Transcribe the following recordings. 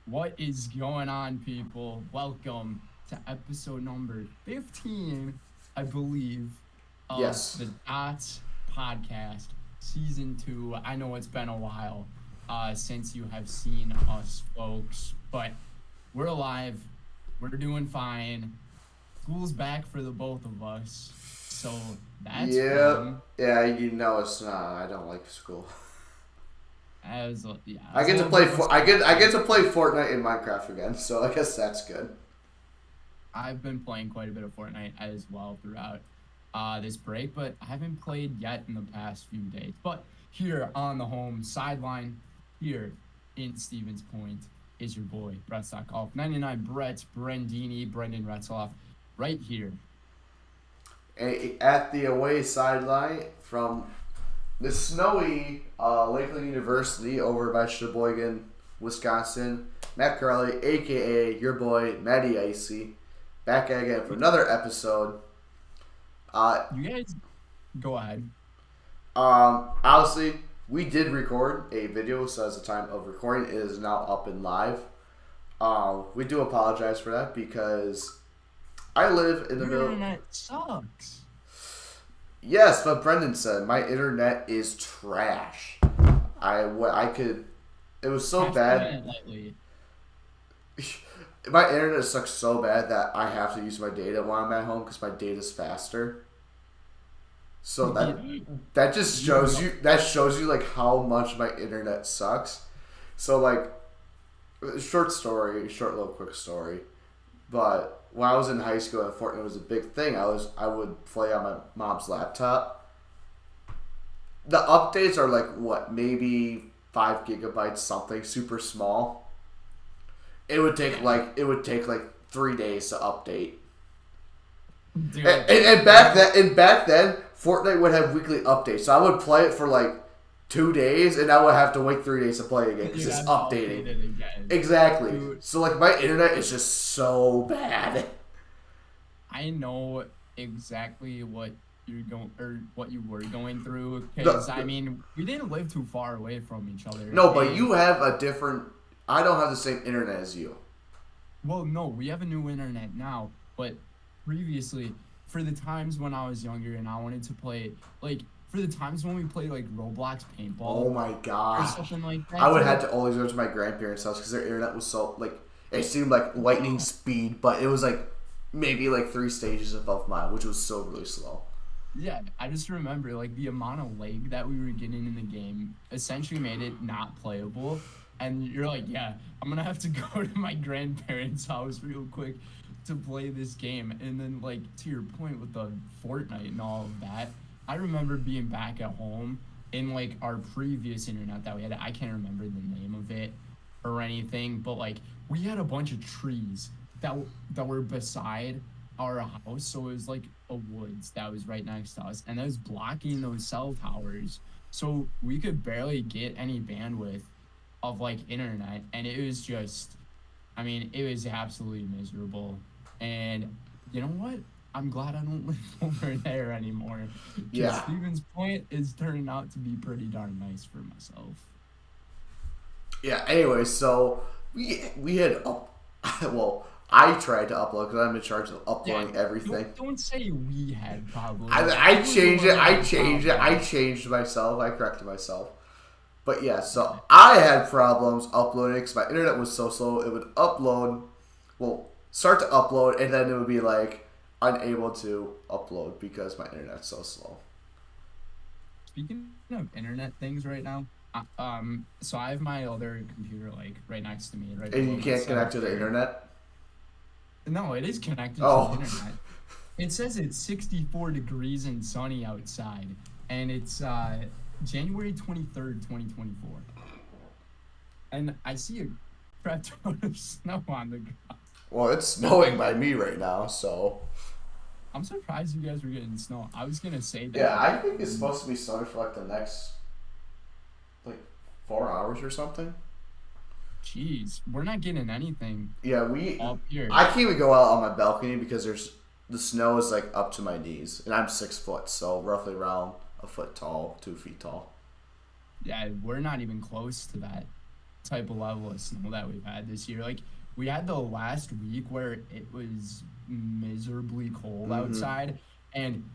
What is going on, people? Welcome to episode number 15, I believe, of Yes. the Dots podcast, season 2. I know it's been a while since you have seen us, folks, but we're alive. We're doing fine. School's back for the both of us, so that's Yeah. fun. Yeah, you know it's not. I don't like school. Yeah, I as a get to little play. bit I get nostalgic. to play Fortnite in Minecraft again, so I guess that's good. I've been playing quite a bit of Fortnite as well throughout this break, but I haven't played yet in the past few days. But here on the home sideline, here in Stevens Point, is your boy, Brett Stockoff. 99 Brett Brendini, Brendan Retzloff, right here. At the away sideline from the snowy Lakeland University over by Sheboygan, Wisconsin, Matt Corelli, aka your boy Matty Icy, back again for another episode. Uh, You guys go ahead. Honestly, we did record a video, so as the time of recording, it is now up and live. We do apologize for that because I live in the Your middle. internet sucks. Yes, but Brendan said my internet is trash. I could. It was so Crash the bad. internet lightly. My internet sucks so bad that I have to use my data when I'm at home because my data's faster. So that just You shows know, you like how much my internet sucks. So like short little quick story. But when I was in high school and Fortnite was a big thing, I would play on my mom's laptop. The updates are like what, maybe 5 gigabytes, something super small. yeah, It would take like 3 days to update. dude. And back then, Fortnite would have weekly updates. So I would play it for like 2 days, and I would have to wait 3 days to play again because You it's have to update updating. it again. Exactly. Dude, So like my internet is just so bad. I know exactly what you're going or what you were going through because I The, mean we didn't live too far away from each other no, but and you have a different. I don't have the same internet as you. well no we have a new internet now but previously for the times when I was younger and I wanted to play like for the times when we played like Roblox Oh paintball my or gosh. something like I that would have dude. to always go to my grandparents' house because their internet was so like it seemed like lightning No. speed, but it was like maybe like 3 stages above mine, which was so really slow. Yeah, I just remember like the amount of lag that we were getting in the game essentially made it not playable. And you're like, yeah, I'm gonna have to go to my grandparents' house real quick to play this game. And then like to your point with the Fortnite and all of that, I remember being back at home in like our previous internet that we had. I can't remember the name of it or anything, but like we had a bunch of trees that were beside our house, so it was like a woods that was right next to us, and that was blocking those cell towers. So we could barely get any bandwidth of like internet, and it was just, I mean, it was absolutely miserable. And you know what? I'm glad I don't live over there anymore, because Yeah. Stevens Point is turning out to be pretty darn nice for myself. Yeah. Anyway, so we had up. Well, I tried to upload because I'm in charge of Yeah, uploading everything. don't say we had problems. I You were the changed one it. that had I problems. changed myself. I corrected myself. But yeah, Yeah. so I had problems uploading because my internet was so slow. It would upload, well, start to upload, and then it would be like unable to upload because my internet's so slow. Speaking of internet things right now, so I have my other computer like right next to me, right And below you can't myself connect to the here. internet. No, it is connected to the Oh, internet. It says it's 64 degrees and sunny outside, and it's January 23rd, 2024. And I see a crap ton of snow on the ground. well, it's snowing by me right now, so I'm surprised you guys were getting snow. I was gonna say yeah, that. I think it's supposed to be snowing for like the next like 4 hours or something. Jeez, we're not getting anything Yeah, up here. I can't even go out on my balcony because the snow is like up to my knees, and I'm 6 foot, so roughly around a foot tall, 2 feet tall. Yeah, we're not even close to that. type of level of snow that we've had this year. Like, we had the last week where it was miserably cold outside, and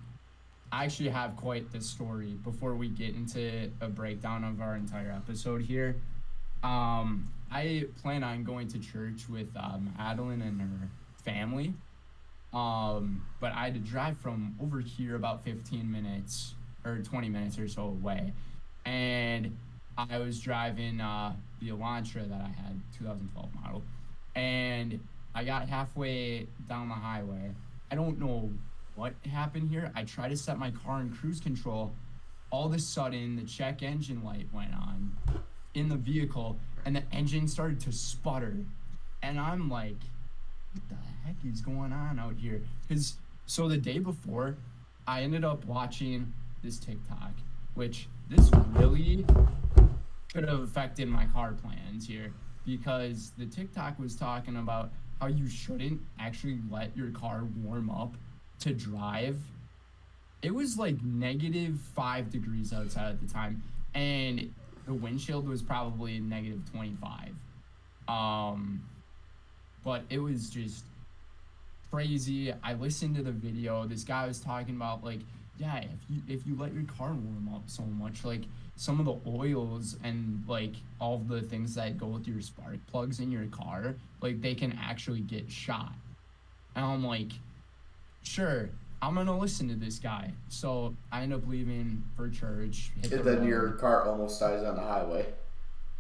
I actually have quite the story before we get into a breakdown of our entire episode here. I plan on going to church with Adeline and her family. But I had to drive from over here about 15 minutes or 20 minutes or so away. And I was driving the Elantra that I had, 2012 model. And I got halfway down the highway. I don't know what happened here. I tried to set my car in cruise control. All of a sudden, the check engine light went on in the vehicle, and the engine started to sputter. And I'm like, what the heck is going on out here? Because so the day before, I ended up watching this TikTok, which this really could have affected my car plans here, because the TikTok was talking about how you shouldn't actually let your car warm up to drive. It was like -5 degrees outside at the time, and the windshield was probably -25. But it was just crazy. I listened to the video. This guy was talking about, like, yeah, if you let your car warm up so much, like, some of the oils and like all of the things that go with your spark plugs in your car, like, they can actually get shot. And I'm like, sure, I'm gonna listen to this guy. So I end up leaving for church. And then your car almost dies on the highway.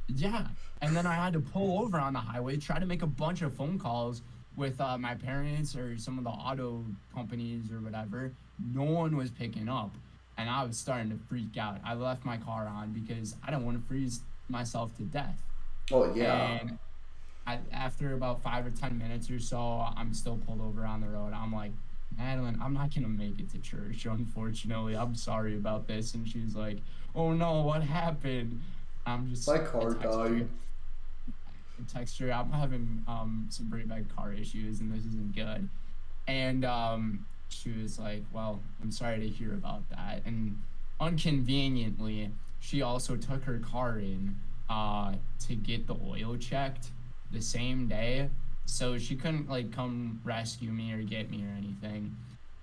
Yeah. And then I had to pull over on the highway, try to make a bunch of phone calls with my parents or some of the auto companies or whatever. No one was picking up, and I was starting to freak out. I left my car on because I don't want to freeze myself to death. Oh, yeah. And after about 5 or 10 minutes or so, I'm still pulled over on the road. I'm like, Madeline, I'm not going to make it to church, unfortunately. I'm sorry about this. And she's like, oh, no, what happened? I'm just... My car died. Text her, I'm having some pretty bad car issues, and this isn't good. And she was like, well, I'm sorry to hear about that. And inconveniently, she also took her car in to get the oil checked the same day, so she couldn't like come rescue me or get me or anything.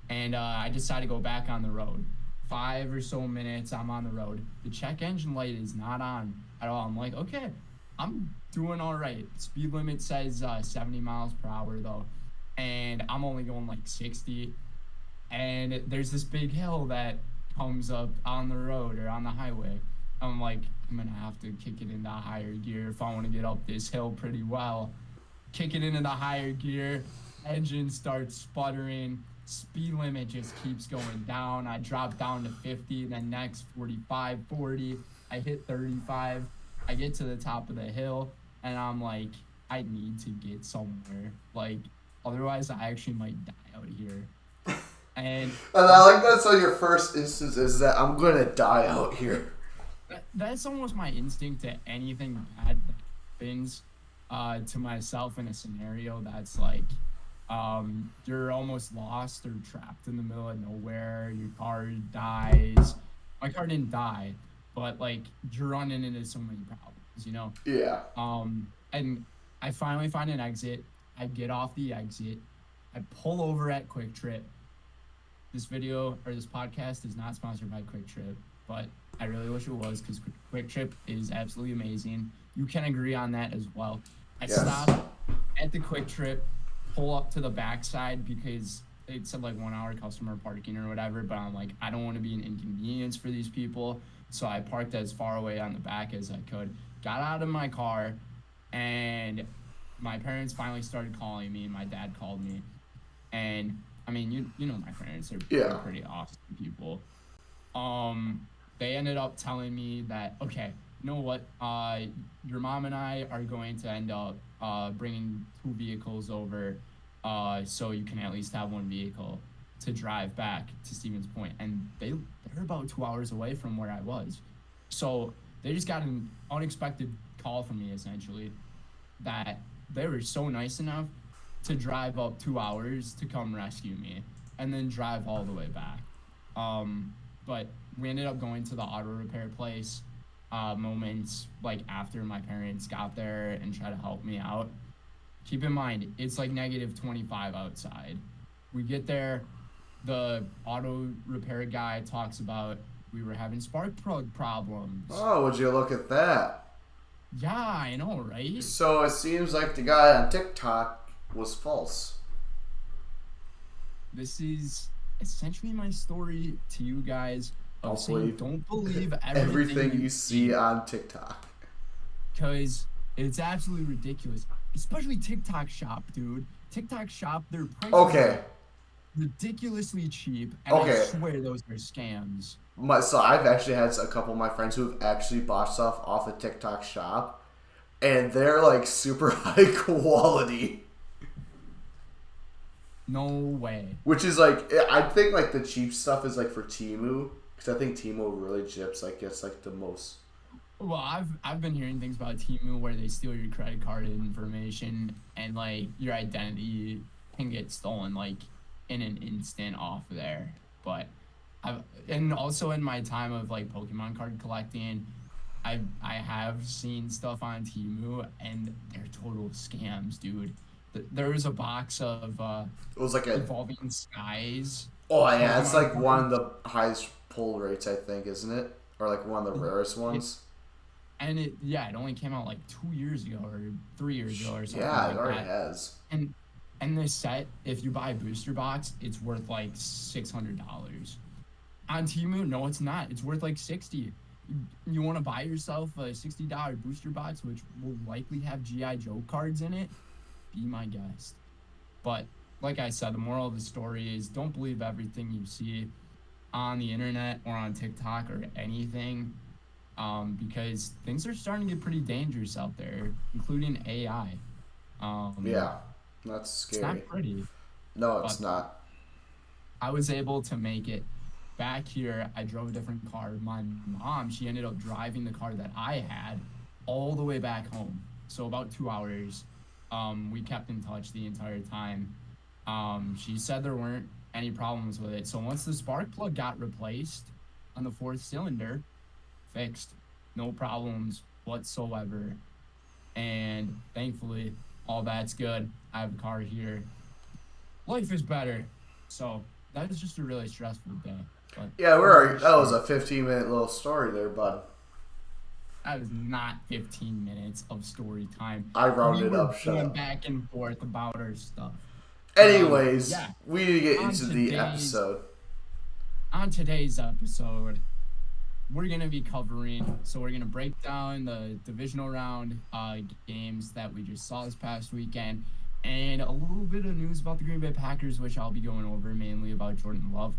And I decided to go back on the road. 5 or so minutes, I'm on the road. The check engine light is not on at all. I'm like, okay, I'm doing all right. Speed limit says 70 miles per hour though, and I'm only going like 60. And there's this big hill that comes up on the road or on the highway. I'm like, I'm gonna have to kick it into higher gear if I want to get up this hill pretty well. Kick it into the higher gear, engine starts sputtering, speed limit just keeps going down. I drop down to 50, then next 45, 40, I hit 35. I get to the top of the hill, and I'm like, I need to get somewhere. Like, otherwise I actually might die out here. And I like that's on your first instance is that I'm gonna die out here. That's almost my instinct to anything bad that happens to myself in a scenario that's like, you're almost lost or trapped in the middle of nowhere, your car dies. My car didn't die, but like you're running into so many problems, you know? Yeah. And I finally find an exit. I get off the exit. I pull over at Quick Trip. This video or this podcast is not sponsored by Quick Trip, but I really wish it was, because Quick Trip is absolutely amazing. You can agree on that as well. I stop at the Quick Trip, pull up to the backside because it said like 1 hour customer parking or whatever, but I'm like, I don't want to be an inconvenience for these people. So I parked as far away on the back as I could, got out of my car, and my parents finally started calling me. My dad called me, and I mean, you know my parents are they're pretty awesome people. They ended up telling me that, okay, you know what, your mom and I are going to end up bringing 2 vehicles over, so you can at least have 1 vehicle to drive back to Stevens Point. And they're about 2 hours away from where I was. So they just got an unexpected call from me, essentially, that they were so nice enough to drive up 2 hours to come rescue me and then drive all the way back. But we ended up going to the auto repair place, moments like after my parents got there and try to help me out. Keep in mind, it's like negative 25 outside. We get there, the auto repair guy talks about we were having spark plug problems. Oh, would you look at that? Yeah, I know, right? So it seems like the guy on TikTok was false. This is essentially my story to you guys of saying Don't don't believe everything you see on TikTok. Because it's absolutely ridiculous. Especially TikTok Shop, dude. TikTok Shop, their prices Okay. are ridiculously cheap, and Okay. I swear those are scams. So I've actually had a couple of my friends who have actually bought stuff off of TikTok Shop, and they're like super high quality. No way. Which is like, I think like the cheap stuff is like for Temu, because I think Temu really gyps like gets like the most. Well, I've been hearing things about Temu where they steal your credit card information and like your identity can get stolen like in an instant off there. But and also in my time of like Pokemon card collecting, I have seen stuff on Temu and they're total scams, dude. There was a box of It was like a. Evolving Skies. Oh yeah, it's like Pokemon one of cards. the highest pull rates, I think, isn't it? Or like one of the rarest ones. And it only came out like 2 years ago or 3 years ago or something Yeah, like it already that. has. And this set, if you buy a booster box, it's worth like $600. On Temu, no, it's not. It's worth like 60. You want to buy yourself a $60 booster box, which will likely have GI Joe cards in it? Be my guest. But like I said, the moral of the story is don't believe everything you see on the internet or on TikTok or anything, because things are starting to get pretty dangerous out there, including AI. Yeah, that's It's scary. not pretty, No, it's but not. I was able to make it back here. I drove a different car. My mom, she ended up driving the car that I had all the way back home. So about 2 hours. We kept in touch the entire time. She said there weren't any problems with it. So once the spark plug got replaced on the fourth cylinder, fixed, no problems whatsoever. And thankfully, all that's good. I have a car here. Life is better. So that was just a really stressful day. But Yeah, that was a 15-minute little story there, bud. that was not 15 minutes of story time. I We rounded were up. Shut going up. back and forth about our stuff. But Anyways, yeah, we need to get on into the today's episode. on today's episode, we're gonna be covering. So we're gonna break down the divisional round games that we just saw this past weekend, and a little bit of news about the Green Bay Packers, which I'll be going over mainly about Jordan Love.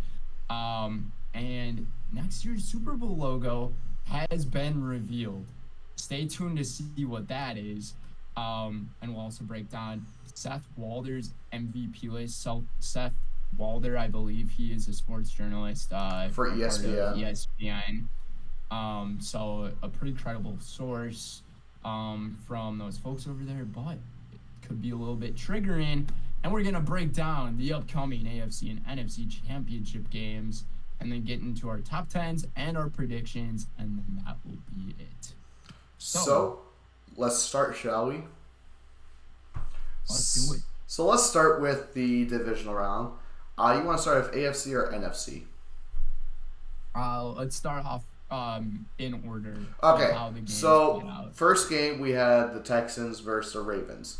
And next year's Super Bowl logo has been revealed. Stay tuned to see what that is. And we'll also break down Seth Walder's MVP list. So Seth Walder, I believe he is a sports journalist For ESPN. ESPN. So a pretty credible source from those folks over there, but it could be a little bit triggering. And we're gonna break down the upcoming AFC and NFC championship games, and then get into our top tens and our predictions, and then that will be it. So, let's start, shall we? Let's do it. So let's start with the divisional round. You want to start with AFC or NFC? Let's start off in order. Okay, Of how the games so played out. first game we had the Texans versus the Ravens.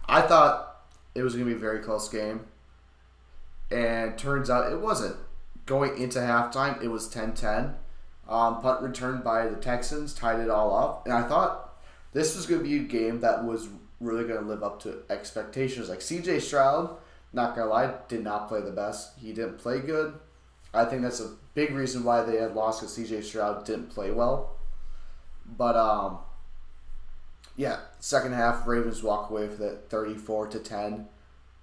I thought it was going to be a very close game, and turns out it wasn't. Going into halftime, it was 10-10. Punt returned by the Texans tied it all up, and I thought this was going to be a game that was really going to live up to expectations. Like C.J. Stroud, not going to lie, did not play the best. He didn't play good. I think that's a big reason why they had lost, because C.J. Stroud didn't play well. But yeah, second half, Ravens walk away with it 34-10.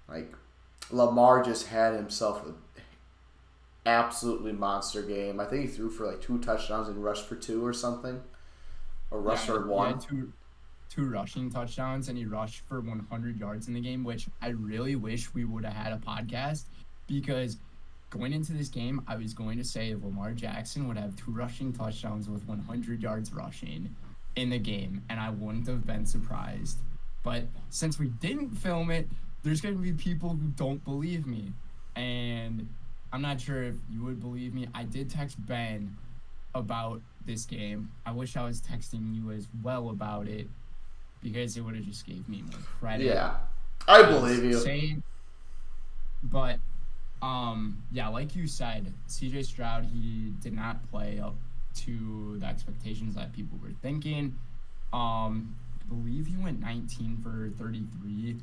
Like, Lamar just had himself an absolutely monster game. I think he threw for like 2 touchdowns and rushed for 2 or something, or rushed for 1. He had two rushing touchdowns, and he rushed for 100 yards in the game, which I really wish we would have had a podcast, because going into this game, I was going to say Lamar Jackson would have 2 rushing touchdowns with 100 yards rushing in the game, and I wouldn't have been surprised. But since we didn't film it, there's going to be people who don't believe me. And I'm not sure if you would believe me. I did text Ben about this game. I wish I was texting you as well about it because it would have just gave me more credit. Yeah, I believe you. But yeah, like you said, CJ Stroud, he did not play up to the expectations that people were thinking. I believe he went 19 for 33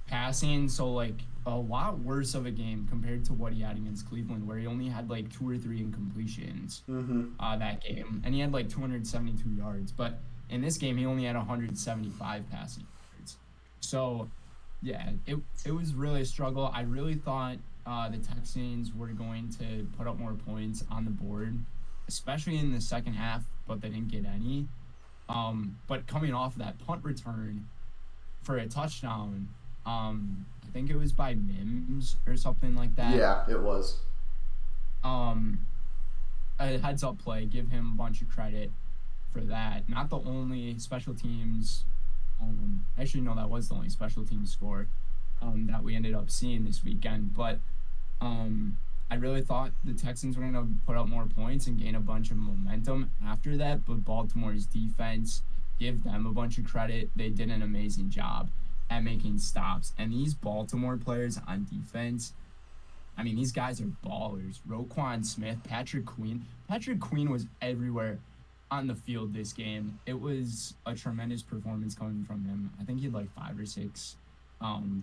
passing, so like a lot worse of a game compared to what he had against Cleveland, where he only had like 2 or 3 incompletions that game, and he had like 272 yards. But in this game, he only had 175 passing yards. So yeah, it was really a struggle. I really thought the Texans were going to put up more points on the board, especially in the second half, but they didn't get any. But coming off that punt return for a touchdown, I think it was by Mims or something like that. Yeah, it was. A heads-up play. Give him a bunch of credit for that. Not the only special teams. Actually, no, that was the only special team score that we ended up seeing this weekend. But I really thought the Texans were going to put up more points and gain a bunch of momentum after that. But Baltimore's defense, give them a bunch of credit. They did an amazing job at making stops. And these Baltimore players on defense, I mean, these guys are ballers. Roquan Smith, Patrick Queen. Patrick Queen was everywhere on the field this game. It was a tremendous performance coming from him. I think he had like 5 or 6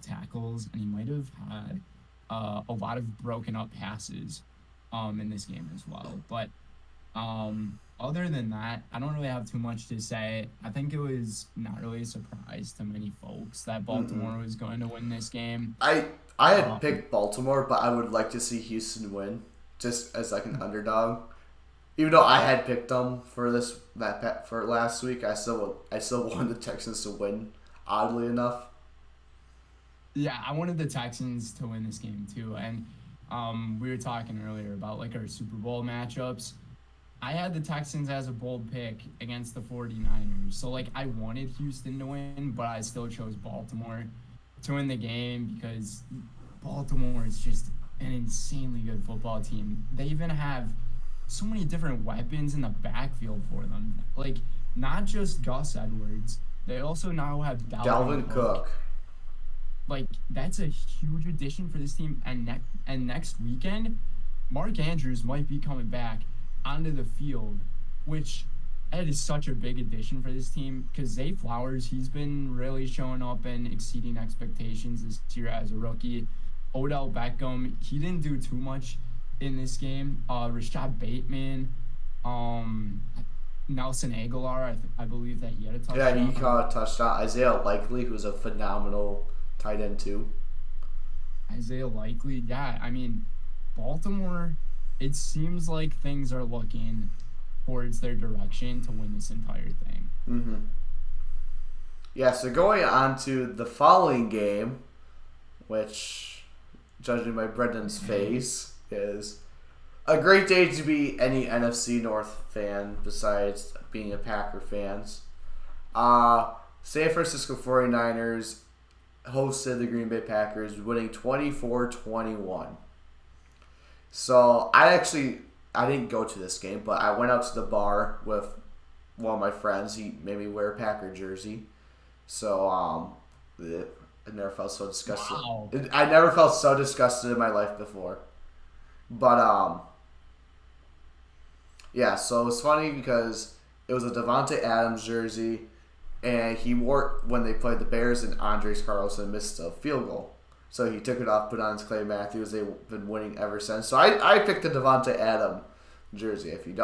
tackles, and he might have had a lot of broken up passes in this game as well. But other than that, I don't really have too much to say. I think it was not really a surprise to many folks that Baltimore was going to win this game. I had picked Baltimore, but I would like to see Houston win just as like an underdog. Even though I had picked them for last week, I still wanted the Texans to win. Oddly enough. Yeah, I wanted the Texans to win this game too, and we were talking earlier about like our Super Bowl matchups. I had the Texans as a bold pick against the 49ers, so like I wanted Houston to win, but I still chose Baltimore to win the game because Baltimore is just an insanely good football team. They even have so many different weapons in the backfield for them. Like, not just Gus Edwards. They also now have Dalvin Cook. Like, that's a huge addition for this team. And next weekend, Mark Andrews might be coming back onto the field, which that is such a big addition for this team because Zay Flowers, he's been really showing up and exceeding expectations this year as a rookie. Odell Beckham, he didn't do too much in this game. Rashad Bateman, Nelson Aguilar, I believe that he had a touchdown. Yeah, he caught a touchdown. Isaiah Likely, who's a phenomenal tight end too. Isaiah Likely, yeah. I mean, Baltimore, it seems like things are looking towards their direction to win this entire thing. Mm-hmm. Yeah, so going on to the following game, which, judging by Brendan's face, is a great day to be any NFC North fan besides being a Packer fans. San Francisco 49ers hosted the Green Bay Packers, winning 24-21. So I didn't go to this game, but I went out to the bar with one of my friends. He made me wear a Packer jersey. So I never felt so disgusted. Wow. I never felt so disgusted in my life before. But yeah, so it's funny because it was a Devontae Adams jersey, and he wore it when they played the Bears, and Andres Carlson missed a field goal. So he took it off, put on his Clay Matthews. They've been winning ever since. So I picked the Devontae Adams jersey. If you've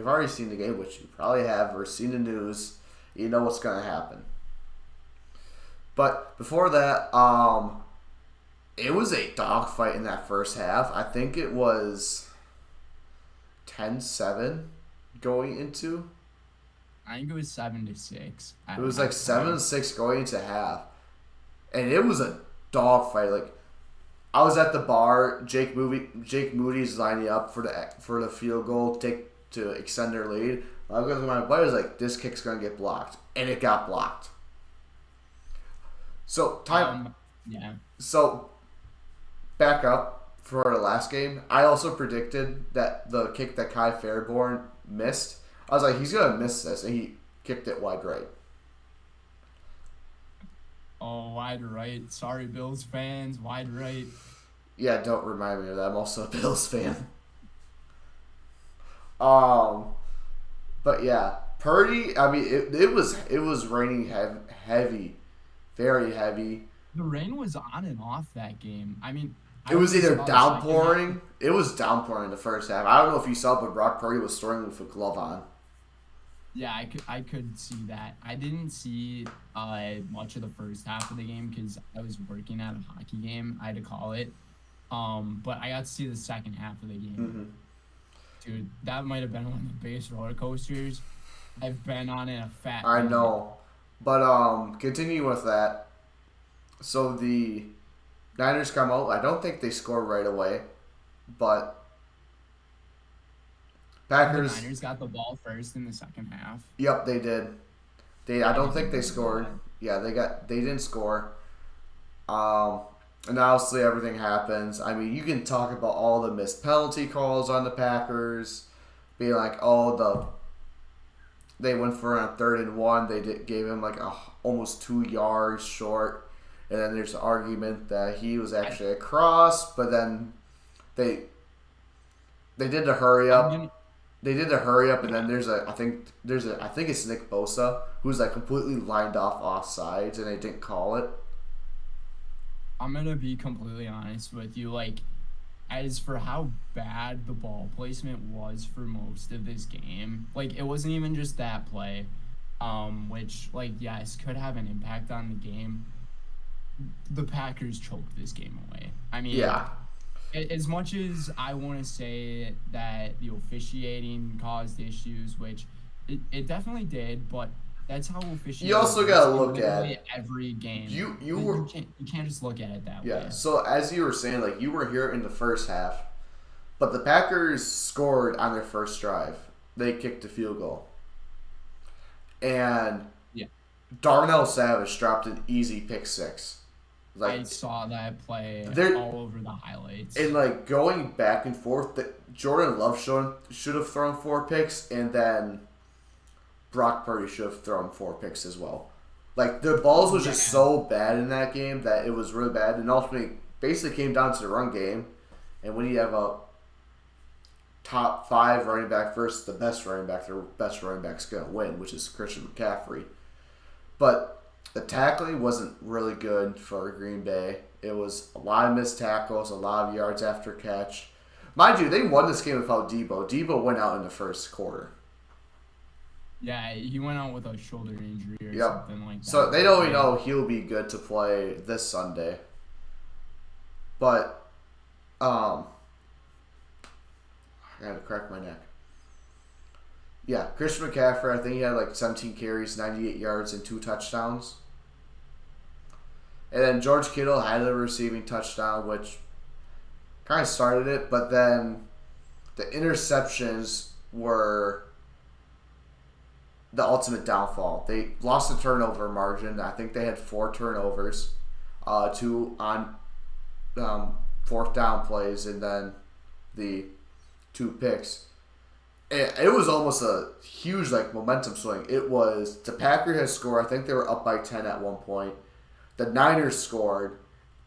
already seen the game, which you probably have, or seen the news, you know what's gonna happen. But before that, it was a dogfight in that first half. I think it was 10-7 going into. I think it was 7-6. It was like 7-6 going into half, and it was a dogfight. Like I was at the bar. Jake Moody's lining up for the field goal to extend their lead. I go to my buddy. I was like, "This kick's gonna get blocked," and it got blocked. So time. Yeah. So back up for the last game. I also predicted that the kick that Kai Fairborn missed. I was like, he's gonna miss this, and he kicked it wide right. Oh, wide right. Sorry, Bills fans. Wide right. Yeah, don't remind me of that. I'm also a Bills fan. But yeah, Purdy. I mean, it was raining heavy, very heavy. The rain was on and off that game. I mean, It was either downpouring. It was downpouring in the first half. I don't know if you saw, but Brock Purdy was throwing with a glove on. Yeah, I could see that. I didn't see much of the first half of the game because I was working at a hockey game. I had to call it. But I got to see the second half of the game. Mm-hmm. Dude, that might have been one of the biggest roller coasters I've been on in a fat I minute. know, but continuing with that. So the Niners come out. I don't think they score right away, but Packers. The Niners got the ball first in the second half. Yep, they did. I don't think they scored. Yeah, they didn't score. And obviously everything happens. I mean, you can talk about all the missed penalty calls on the Packers, being like, oh, they went for a 3rd and 1. Gave him like almost 2 yards short, and then there's the argument that he was actually across, but then they did the hurry up. They did the hurry up, and then I think it's Nick Bosa who's like completely lined off offsides, and they didn't call it. I'm gonna be completely honest with you. Like, as for how bad the ball placement was for most of this game, like it wasn't even just that play, which like yes could have an impact on the game. The Packers choked this game away. I mean, Yeah. As much as I want to say that the officiating caused issues, which it definitely did, but that's how officiating. You also works gotta in look literally at every game. you can't just look at it that way. Yeah. So as you were saying, like you were here in the first half, but the Packers scored on their first drive. They kicked a field goal, and Yeah. Darnell Savage dropped an easy pick six. I saw that play all over the highlights. And like going back and forth, that Jordan Love should have thrown 4 picks, and then Brock Purdy should have thrown 4 picks as well. Like the balls was just so bad in that game that it was really bad, and ultimately basically came down to the run game. And when you have a top 5 running back versus the best running back, the best running back's gonna win, which is Christian McCaffrey. But the tackling wasn't really good for Green Bay. It was a lot of missed tackles, a lot of yards after catch. Mind you, they won this game without Debo. Debo went out in the first quarter. Yeah, he went out with a shoulder injury or something like that. So they don't even know he'll be good to play this Sunday. But, I gotta crack my neck. Yeah, Christian McCaffrey, I think he had like 17 carries, 98 yards, and 2 touchdowns. And then George Kittle had a receiving touchdown, which kind of started it, but then the interceptions were the ultimate downfall. They lost the turnover margin. I think they had 4 turnovers, 2 on 4th down plays, and then the 2 picks. It was almost a huge like momentum swing. It was the Packers had scored. I think they were up by 10 at one point. The Niners scored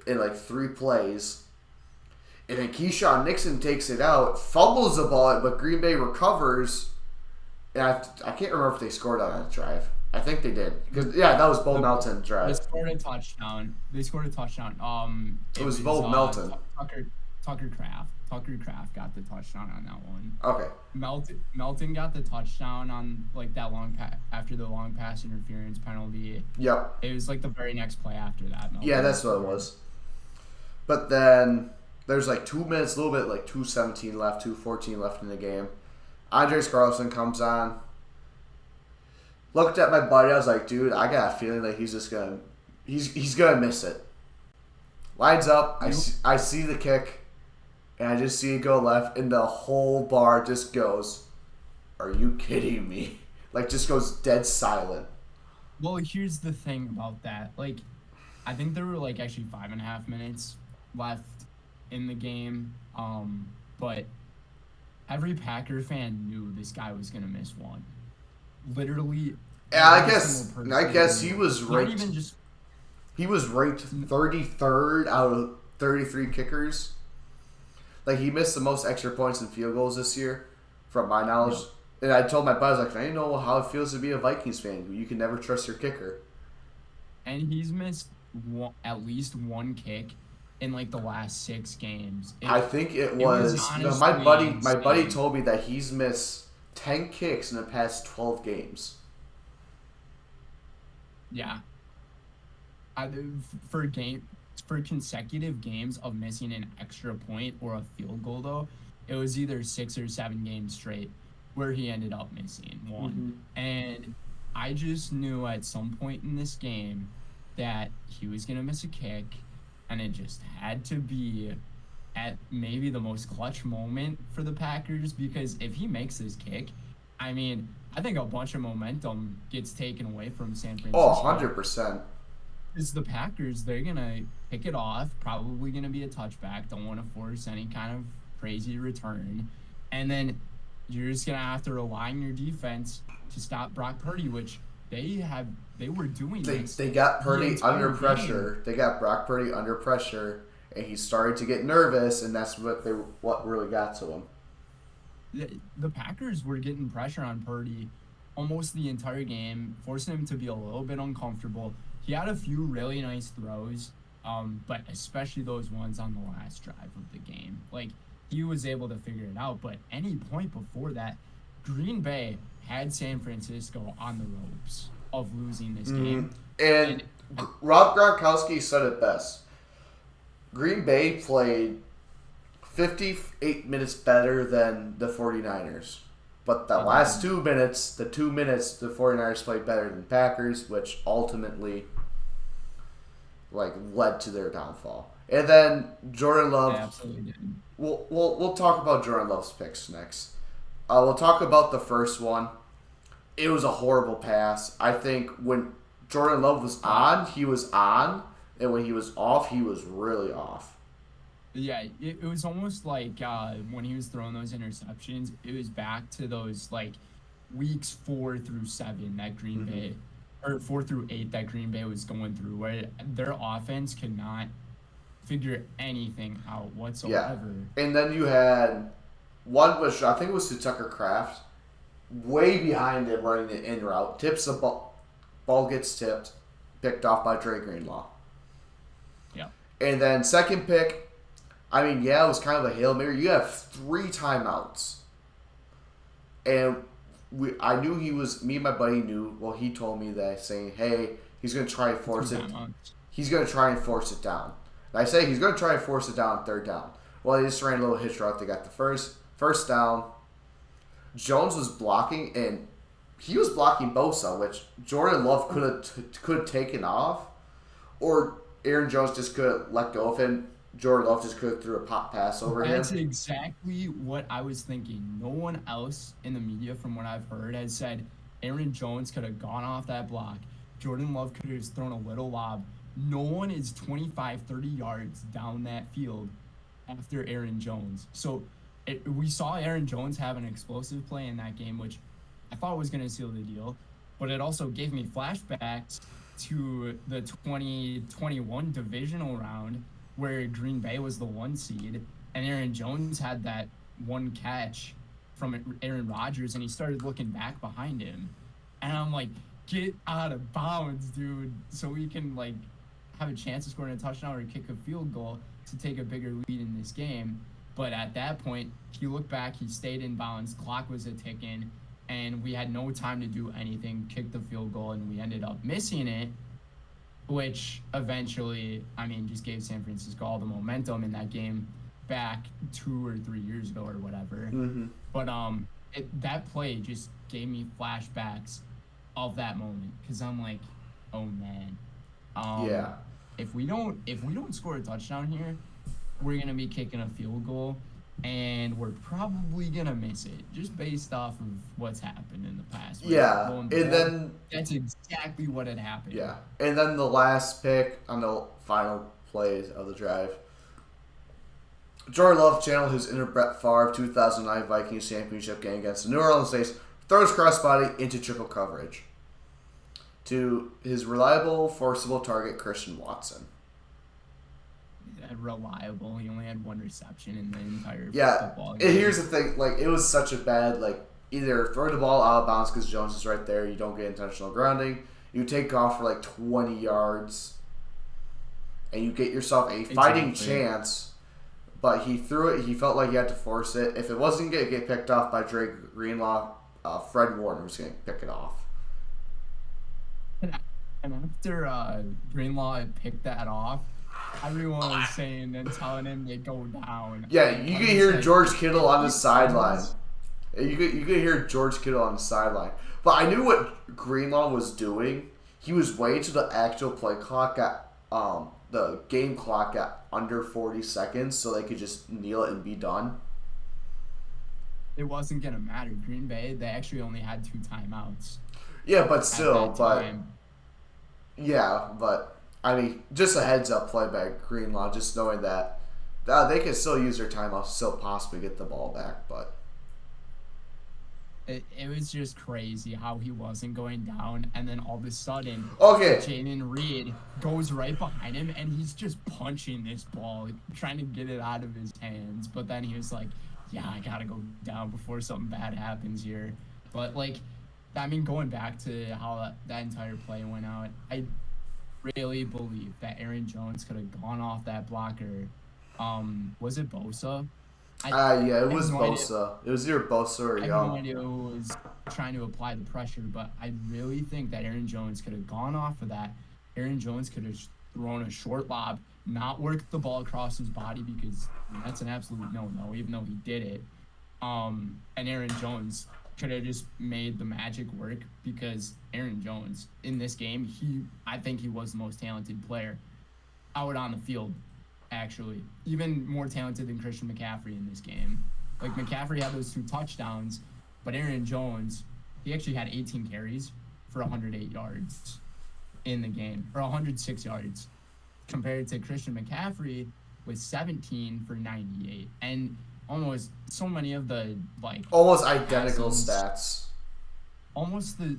in like 3 plays. And then Keyshawn Nixon takes it out, fumbles the ball, but Green Bay recovers. And I can't remember if they scored on that drive. I think they did. Because that was Bo Melton drive. They scored a touchdown. It was Bo Melton. Tucker Kraft got the touchdown on that one. Okay. Melton got the touchdown on like that after the long pass interference penalty. Yep. It was like the very next play after that. Melton that's what it was. But then there's like 2 minutes, a little bit like 2:17 left, 2:14 left in the game. Andres Carlson comes on. Looked at my buddy. I was like, dude, I got a feeling like he's gonna miss it. Lines up. You I see the kick, and I just see it go left, and the whole bar just goes, "Are you kidding me?" Like, just goes dead silent. Well, here's the thing about that. Like, I think there were like actually 5.5 minutes left in the game. But every Packer fan knew this guy was gonna miss one. Literally And every single I person guess he knew. was Not ranked. even just He was ranked 33rd out of 33 kickers. Like, he missed the most extra points and field goals this year, from my knowledge. Yep. And I told my buddies, like, I didn't know how it feels to be a Vikings fan. You can never trust your kicker. And he's missed at least one kick in like the last 6 games. I think it It was was no, honestly my buddy insane. told me that he's missed 10 kicks in the past 12 games. Yeah, I, for game for consecutive games of missing an extra point or a field goal though, it was either 6 or 7 games straight where he ended up missing one. And I just knew at some point in this game that he was gonna miss a kick, and it just had to be at maybe the most clutch moment for the Packers, because if he makes this kick, I mean, I think a bunch of momentum gets taken away from San Oh, Francisco. 100%. It's the Packers. They're going to pick it off, probably going to be a touchback. Don't want to force any kind of crazy return. And then you're just going to have to rely on your defense to stop Brock Purdy, which they were doing this They got the Purdy entire under game. pressure. They got Brock Purdy under pressure, and he started to get nervous, and that's what really got to him. The Packers were getting pressure on Purdy almost the entire game, forcing him to be a little bit uncomfortable. He had a few really nice throws, but especially those ones on the last drive of the game. Like, he was able to figure it out, but any point before that, Green Bay had San Francisco on the ropes of losing this game. And And Rob Gronkowski said it best. Green Bay played 58 minutes better than the 49ers. But the last 2 minutes, the 49ers played better than Packers, which ultimately led to their downfall. And then Jordan Love. they absolutely did. We'll talk about Jordan Love's picks next. We'll talk about the first one. It was a horrible pass. I think when Jordan Love was on, he was on, and when he was off, he was really off. Yeah, it was almost like when he was throwing those interceptions, it was back to those like weeks 4 through 7 that Green Bay, or 4 through 8 that Green Bay was going through, where their offense could not figure anything out Yeah. whatsoever. And then you had one, which I think was to Tucker Kraft, way behind him running the in route, tips the ball, ball gets tipped, picked off by Dre Greenlaw. Yeah. And then second pick, I mean, yeah, it was kind of a Hail Mary. You have 3 timeouts. And I knew me and my buddy knew, well, he told me that, saying, hey, he's going to try and force it. He's going to try and force it down. And I say he's going to try and force it down on 3rd down. Well, they just ran a little hitch route. They got the first down. Jones was blocking, and he was blocking Bosa, which Jordan Love could have taken off, or Aaron Jones just could have let go of him. Jordan Love just could have threw a pop pass over him. That's exactly what I was thinking. No one else in the media, from what I've heard, has said Aaron Jones could have gone off that block. Jordan Love could have just thrown a little lob. No one is 25, 30 yards down that field after Aaron Jones. So we saw Aaron Jones have an explosive play in that game, which I thought was going to seal the deal. But it also gave me flashbacks to the 2021 divisional round, where Green Bay was the 1 seed, and Aaron Jones had that one catch from Aaron Rodgers, and he started looking back behind him. And I'm like, get out of bounds, dude, so we can, like, have a chance of scoring a touchdown or kick a field goal to take a bigger lead in this game. But at that point, he looked back, he stayed in bounds, clock was a ticking, and we had no time to do anything, kick the field goal, and we ended up missing it, which eventually, I mean, just gave San Francisco all the momentum in that game back 2 or 3 years ago or whatever. But that play just gave me flashbacks of that moment, because I'm like, oh man. Yeah. if we don't score a touchdown here, we're gonna be kicking a field goal, and we're probably gonna miss it just based off of what's happened in the past. Where Yeah, lo and and behold, then that's exactly what had happened. yeah, and then the last pick on the final plays of the drive. Jordan Love channeled his inner Brett Favre 2009 Vikings championship game against the New Orleans Saints, throws crossbody into triple coverage to his reliable, forcible target Christian Watson. Reliable. He only had one reception in the entire Yeah, football and game. here's the thing: like it was such a bad either throw the ball out of bounds because Jones is right there, you don't get intentional grounding, you take off for 20 yards, and you get yourself a fighting chance. But he threw it. He felt like he had to force it. If it wasn't going to get picked off by Drake Greenlaw, Fred Warner was going to pick it off. And after Greenlaw had picked that off, everyone was saying and telling him to go down. Yeah, you could hear George Kittle on the sideline. You could hear George Kittle on the sideline. But I knew what Greenlaw was doing. He was waiting till the actual play clock got the game clock got under 40 seconds so they could just kneel it and be done. It wasn't going to matter. Green Bay, they actually only had 2 timeouts. Yeah, but still, but I mean, just a heads up play by Greenlaw, just knowing that they can still use their timeouts to still possibly get the ball back, but it was just crazy how he wasn't going down, and then all of a sudden, Jaden Reed goes right behind him, and he's just punching this ball, trying to get it out of his hands. But then he was like, "Yeah, I gotta go down before something bad happens here." But going back to how that entire play went out, I really believe that Aaron Jones could have gone off that blocker. Was it Bosa? Yeah, it was Bosa. It was either Bosa or Young. I have no idea who was trying to apply the pressure, but I really think that Aaron Jones could have gone off of that. Aaron Jones could have thrown a short lob, not worked the ball across his body because that's an absolute no-no, even though he did it. And Aaron Jones could have just made the magic work because Aaron Jones, in this game, I think he was the most talented player out on the field. Actually, even more talented than Christian McCaffrey in this game. McCaffrey had those 2 touchdowns, but Aaron Jones, he actually had 18 carries for 108 yards in the game, or 106 yards, compared to Christian McCaffrey with 17 for 98. And almost so many of the almost identical stats. Almost the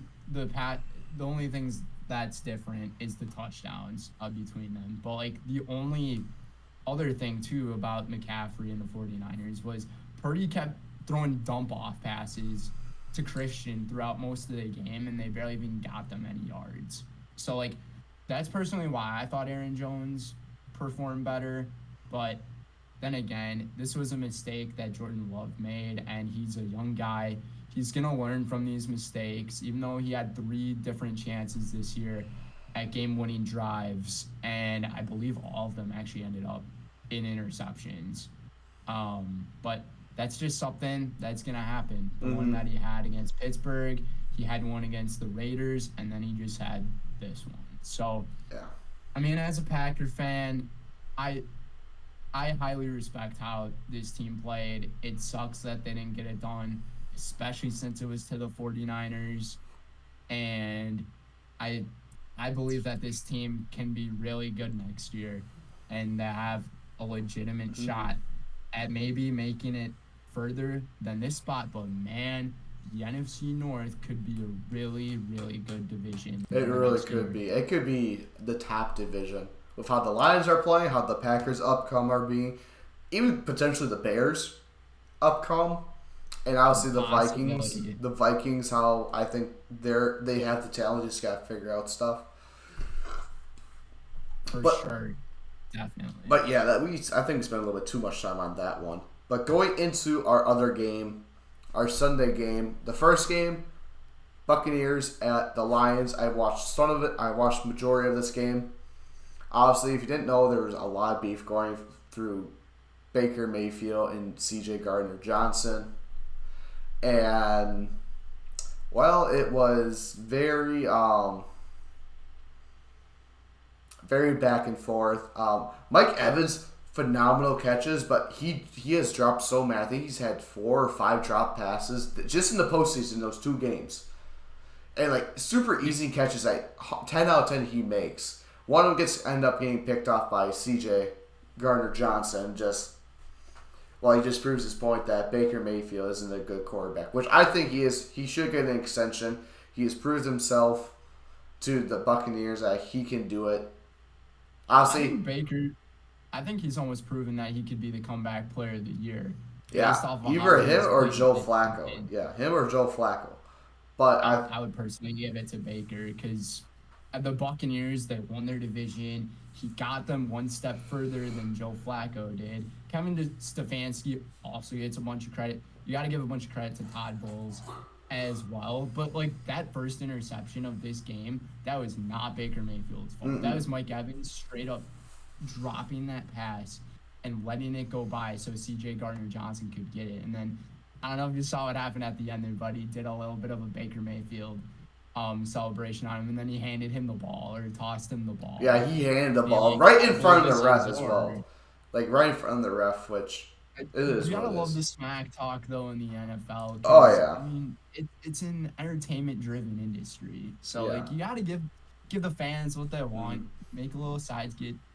only things that's different is the touchdowns between them. But the only other thing too about McCaffrey and the 49ers was Purdy kept throwing dump off passes to Christian throughout most of the game, and they barely even got them any yards. So that's personally why I thought Aaron Jones performed better. But then again, this was a mistake that Jordan Love made, and he's a young guy. He's gonna learn from these mistakes, even though he had 3 different chances this year at game-winning drives, and I believe all of them actually ended up in interceptions. But that's just something that's going to happen. The one that he had against Pittsburgh, he had one against the Raiders, and then he just had this one. So, yeah. I mean, as a Packer fan, I highly respect how this team played. It sucks that they didn't get it done, especially since it was to the 49ers. And I believe that this team can be really good next year and have a legitimate shot at maybe making it further than this spot. But, man, the NFC North could be a really, really good division. It really could be. It could be the top division with how the Lions are playing, how the Packers upcome are being, even potentially the Bears upcome. And obviously the Vikings, how I think they have the talent, just got to figure out stuff. For sure, definitely. But yeah, I think we spent a little bit too much time on that one. But going into our other game, our Sunday game, the first game, Buccaneers at the Lions. I watched some of it. I watched majority of this game. Obviously, if you didn't know, there was a lot of beef going through Baker Mayfield and C.J. Gardner-Johnson. And, well, it was very, very back and forth. Mike Evans, phenomenal catches, but he has dropped so many. I think he's had 4 or 5 drop passes just in the postseason, those 2 games. And like super easy catches, like 10 out of 10 he makes. One of them end up getting picked off by CJ Gardner-Johnson. He just proves his point that Baker Mayfield isn't a good quarterback, which I think he is. He should get an extension. He has proved himself to the Buccaneers that he can do it. Honestly, I think he's almost proven that he could be the comeback player of the year. Yeah, either him or Joe Flacco. Yeah, him or Joe Flacco. But I would personally give it to Baker because the Buccaneers, they won their division. He got them one step further than Joe Flacco did. Kevin Stefanski also gets a bunch of credit. You got to give a bunch of credit to Todd Bowles as well. But, like, that first interception of this game, that was not Baker Mayfield's fault. That was Mike Evans straight up dropping that pass and letting it go by so C.J. Gardner-Johnson could get it. And then, I don't know if you saw what happened at the end there, but he did a little bit of a Baker Mayfield celebration on him, and then he handed him the ball or tossed him the ball. Yeah, he handed the ball right in front of the ref as well. Like, right in front of the ref, which it is. You gotta love the smack talk, though, in the NFL. Oh, yeah. I mean, it's an entertainment-driven industry. So, like, you gotta give the fans what they want. Make a little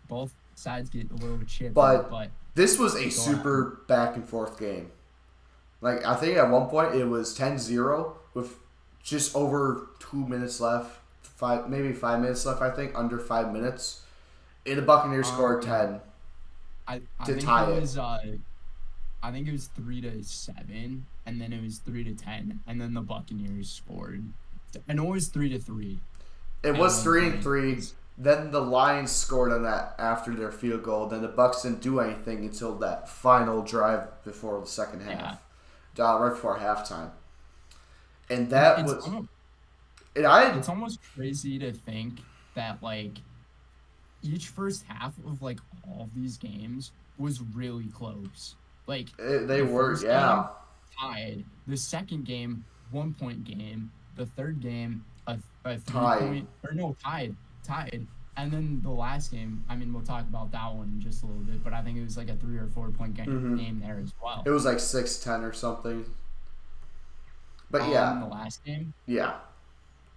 both sides get a little chip. But this was a super back-and-forth game. Like, I think at one point it was 10-0 with just over 2 minutes left. Maybe 5 minutes left, I think. Under 5 minutes. And the Buccaneers scored 10 to tie it. I think it was 3-7, and then it was 3-10, and then the Buccaneers scored. I know it was 3-3. It was 3-3. Then the Lions scored on that after their field goal. Then the Bucs didn't do anything until that final drive before the second half. Right before halftime. And that it's almost crazy to think that, like, each first half of, like, all of these games was really close. Like, they were, yeah. Tied. The second game, 1-point game. The third game, a 3-point, tied. And then the last game, I mean, we'll talk about that one in just a little bit, but I think it was like a 3 or 4 point game there as well. It was like 6-10 or something. But in the last game? Yeah.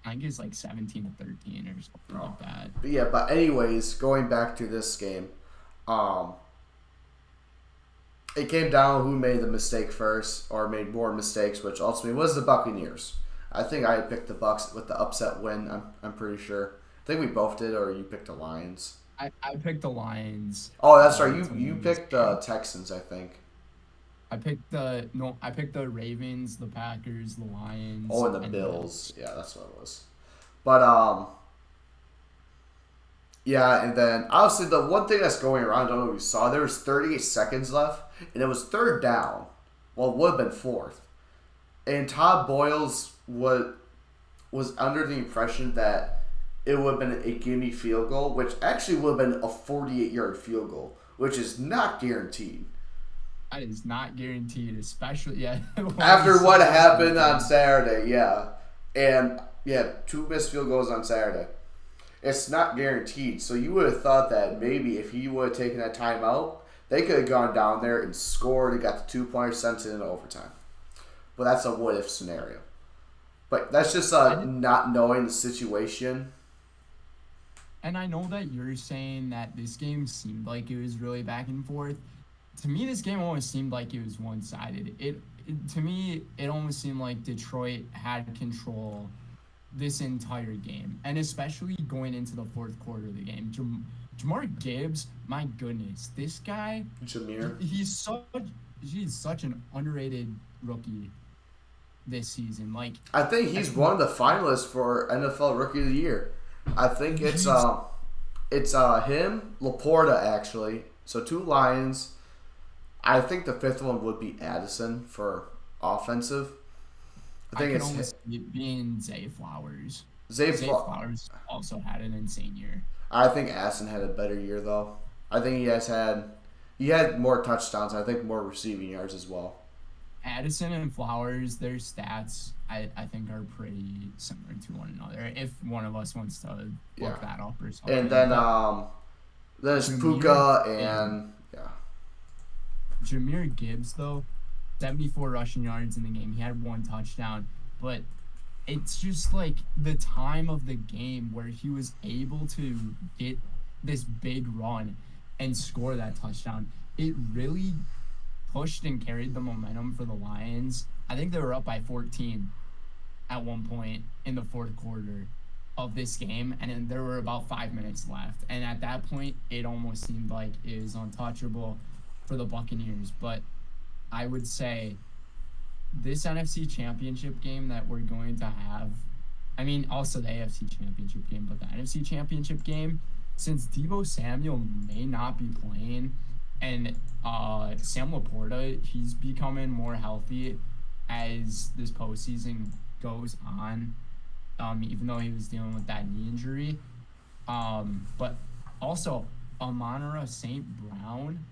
I think it was like 17-13 or something like that. But anyways, going back to this game, it came down to who made the mistake first or made more mistakes, which ultimately was the Buccaneers. I think I picked the Bucs with the upset win. I'm pretty sure. I think we both did, or you picked the Lions. I picked the Lions. Oh, that's right. You picked the Texans, I think. I picked the Ravens, the Packers, the Lions. Oh, and the Bills. Yeah, that's what it was. But and then obviously the one thing that's going around, I don't know if you saw, there was 38 seconds left, and it was third down. Well, it would have been fourth. And Todd Boyles was under the impression that it would have been a gimme field goal, which actually would have been a 48-yard field goal, which is not guaranteed. That is not guaranteed, especially after what happened on Saturday, and 2 missed field goals on Saturday. It's not guaranteed, so you would have thought that maybe if he would have taken that timeout, they could have gone down there and scored and got the 2-pointer, sent it in overtime. But that's a what-if scenario. But that's just not knowing the situation. And I know that you're saying that this game seemed like it was really back and forth. To me, this game almost seemed like it was one-sided. To me, it almost seemed like Detroit had control this entire game, and especially going into the fourth quarter of the game. Jamar Gibbs, my goodness, this guy, Jameer, he's such an underrated rookie this season. Like, I think he's one of the finalists for NFL Rookie of the Year. I think it's him, Laporta actually. So 2 Lions. I think the 5th one would be Addison for offensive. I could almost see it being Zay Flowers. Zay Flowers also had an insane year. I think Addison had a better year though. I think he had more touchdowns. I think more receiving yards as well. Addison and Flowers, their stats, I think are pretty similar to one another. If one of us wants to Yeah. look that up or And something. then But there's Jameer Puka and and yeah. Jameer Gibbs though, 74 rushing yards in the game. He had 1 touchdown, but it's just like the time of the game where he was able to get this big run and score that touchdown. It really pushed and carried the momentum for the Lions. I think they were up by 14 at one point in the fourth quarter of this game, and then there were about 5 minutes left. And at that point, it almost seemed like it was untouchable for the Buccaneers. But I would say this NFC Championship game that we're going to have, I mean, also the AFC Championship game, but the NFC Championship game, since Deebo Samuel may not be playing, and Sam Laporta, he's becoming more healthy as this postseason goes on, even though he was dealing with that knee injury. But also, Amon-Ra St. Brown,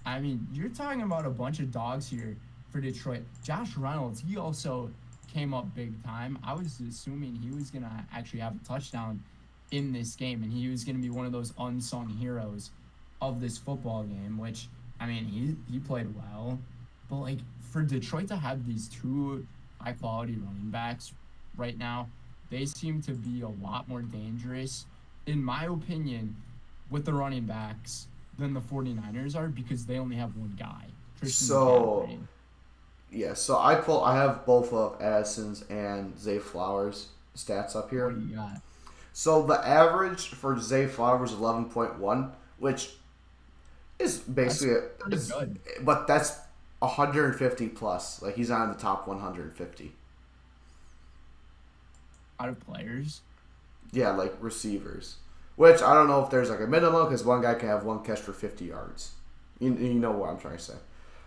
I mean, you're talking about a bunch of dogs here for Detroit. Josh Reynolds, he also came up big time. I was assuming he was going to actually have a touchdown in this game, and he was going to be one of those unsung heroes of this football game, which, I mean, he played well. But, like, for Detroit to have these two high-quality running backs right now, they seem to be a lot more dangerous, in my opinion, with the running backs than the 49ers are, because they only have one guy, Christian So McCaffrey. yeah, so I have both of Addison's and Zay Flowers stats up What here. do you got? So the average for Zay Flowers is 11.1, which is That's basically pretty good but that's 150 plus. Like he's on the top 150. out of players. Yeah, like receivers. Which I don't know if there's like a minimum because one guy can have one catch for 50 yards. You know what I'm trying to say.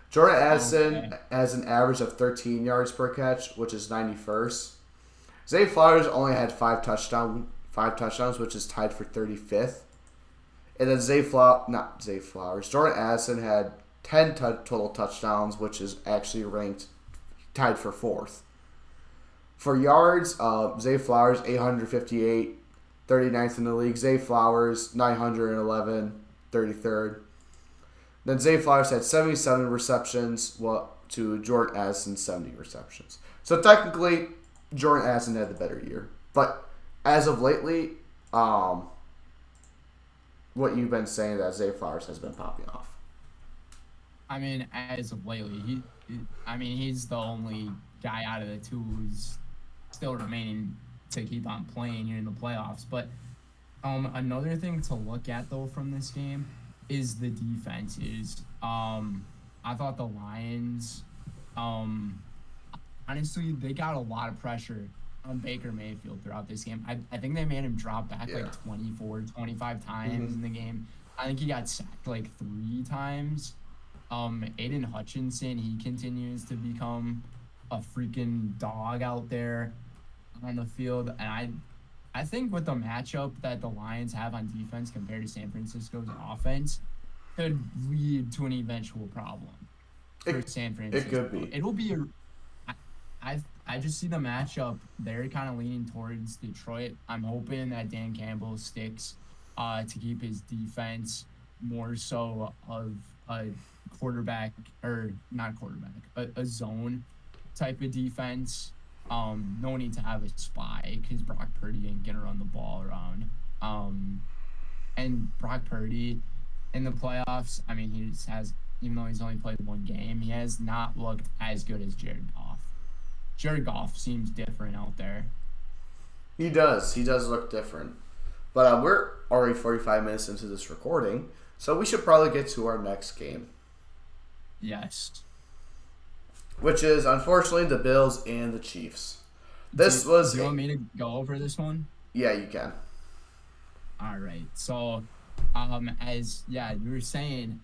Jordan Addison Okay. has an average of 13 yards per catch, which is 91st. Zay Flowers only had five touchdowns, which is tied for 35th. And then not Zay Flowers. Jordan Addison had 10 total touchdowns, which is actually ranked tied for 4th. For yards, Zay Flowers 858, 39th in the league. Zay Flowers 911, 33rd. Then Zay Flowers had 77 receptions, to Jordan Addison's 70 receptions. So technically, Jordan Addison had the better year. But as of lately, what you've been saying that Zay Flowers has been popping off. I mean, as of lately, I mean, he's the only guy out of the two who's still remaining to keep on playing here in the playoffs. But another thing to look at though from this game is the defenses. I thought the Lions, honestly, they got a lot of pressure on Baker Mayfield throughout this game. I think they made him drop back like 24, 25 times in the game. I think he got sacked like 3 times. Aiden Hutchinson, he continues to become a freaking dog out there on the field. And I think with the matchup that the Lions have on defense compared to San Francisco's offense could lead to an eventual problem for San Francisco. It could be. It'll be I just see the matchup. They're kind of leaning towards Detroit. I'm hoping that Dan Campbell sticks to keep his defense more so of a quarterback, or not quarterback, a zone type of defense. No need to have a spy because Brock Purdy ain't gonna run the ball around. And Brock Purdy in the playoffs, I mean, he just has, even though he's only played one game, he has not looked as good as Jared Goff. Jared Goff seems different out there. He does. He does look different. But we're already 45 minutes into this recording, so we should probably get to our next game. Yes. Which is, unfortunately, the Bills and the Chiefs. Do you want me to go over this one? Yeah, you can. All right. So, as you were saying,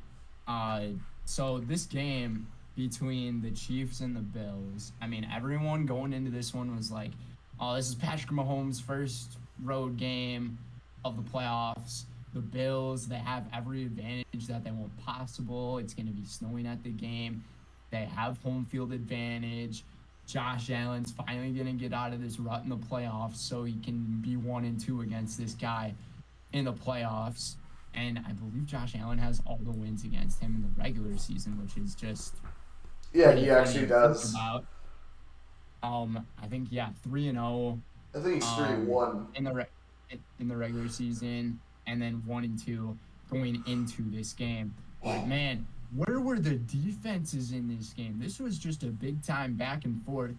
so this game between the Chiefs and the Bills, I mean, everyone going into this one was like, oh, this is Patrick Mahomes' first road game of the playoffs. The Bills, they have every advantage that they want possible. It's going to be snowing at the game. They have home field advantage. Josh Allen's finally going to get out of this rut in the playoffs so he can be 1-2 against this guy in the playoffs. And I believe Josh Allen has all the wins against him in the regular season, which is just He actually does. About. I think 3-0. I think he's 3-1 in the regular season, and then 1-2 going into this game. But man, where were the defenses in this game? This was just a big time back and forth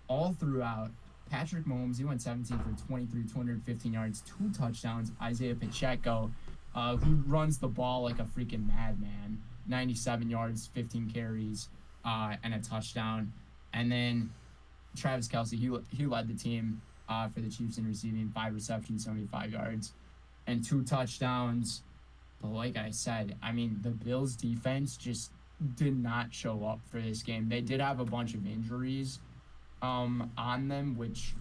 all throughout. Patrick Mahomes, he went 17 for 23, 215 yards, 2 touchdowns. Isaiah Pacheco, who runs the ball like a freaking madman, 97 yards, 15 carries, and a touchdown. And then Travis Kelce, he led the team for the Chiefs in receiving, 5 receptions, 75 yards, and 2 touchdowns. But like I said, I mean, the Bills' defense just did not show up for this game. They did have a bunch of injuries on them, which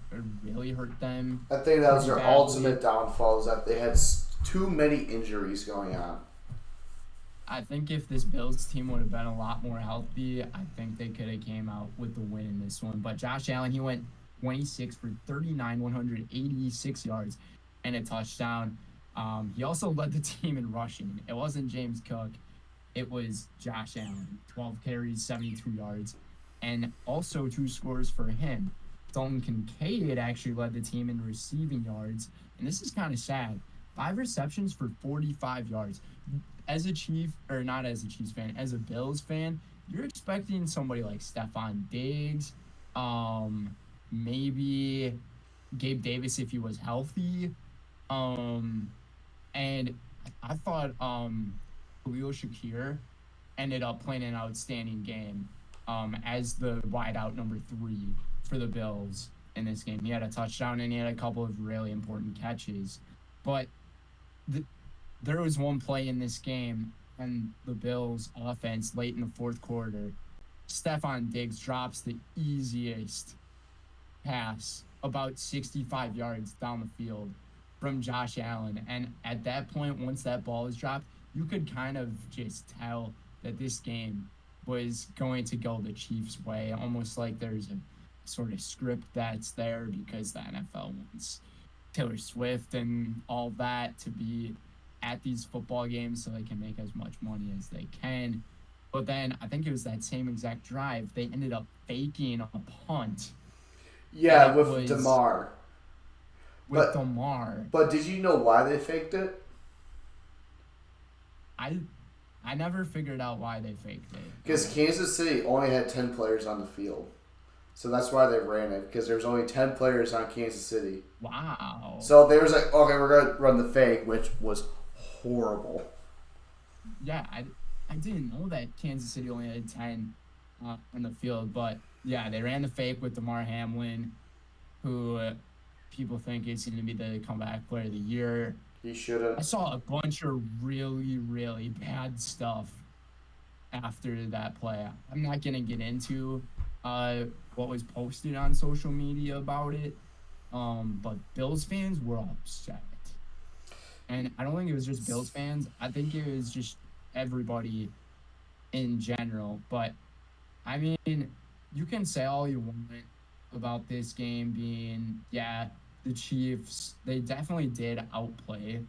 really hurt them. I think that was their ultimate downfall, is that they had too many injuries going on. I think if this Bills team would have been a lot more healthy, I think they could have came out with the win in this one. But Josh Allen, he went 26 for 39, 186 yards, and a touchdown. He also led the team in rushing. It wasn't James Cook. It was Josh Allen. 12 carries, 72 yards, and also 2 scores for him. Dalton Kincaid actually led the team in receiving yards, and this is kind of sad. 5 receptions for 45 yards. As a Chief, or not as a Chiefs fan, as a Bills fan, you're expecting somebody like Stephon Diggs, maybe Gabe Davis if he was healthy, and I thought Khalil Shakir ended up playing an outstanding game as the wideout number 3 for the Bills in this game. He had a touchdown and he had a couple of really important catches. But there was one play in this game and the Bills offense late in the fourth quarter. Stephon Diggs drops the easiest pass about 65 yards down the field from Josh Allen. And at that point, once that ball was dropped, you could kind of just tell that this game was going to go the Chiefs' way, almost like there's a sort of script that's there because the NFL wants Taylor Swift and all that to be at these football games so they can make as much money as they can. But then I think it was that same exact drive, they ended up faking a punt. Yeah, with DeMar. DeMar. But did you know why they faked it? I never figured out why they faked it. Because Kansas City only had 10 players on the field. So that's why they ran it, because there was only 10 players on Kansas City. Wow. So they was like, okay, we're going to run the fake, which was horrible. Yeah, I didn't know that Kansas City only had 10 on the field. But, yeah, they ran the fake with DeMar Hamlin, who people think is going to be the comeback player of the year. He should have. I saw a bunch of really, really bad stuff after that play. I'm not going to get into what was posted on social media about it, but Bills fans were upset. And I don't think it was just Bills fans. I think it was just everybody in general. But, I mean, you can say all you want about this game being, the Chiefs, they definitely did outplay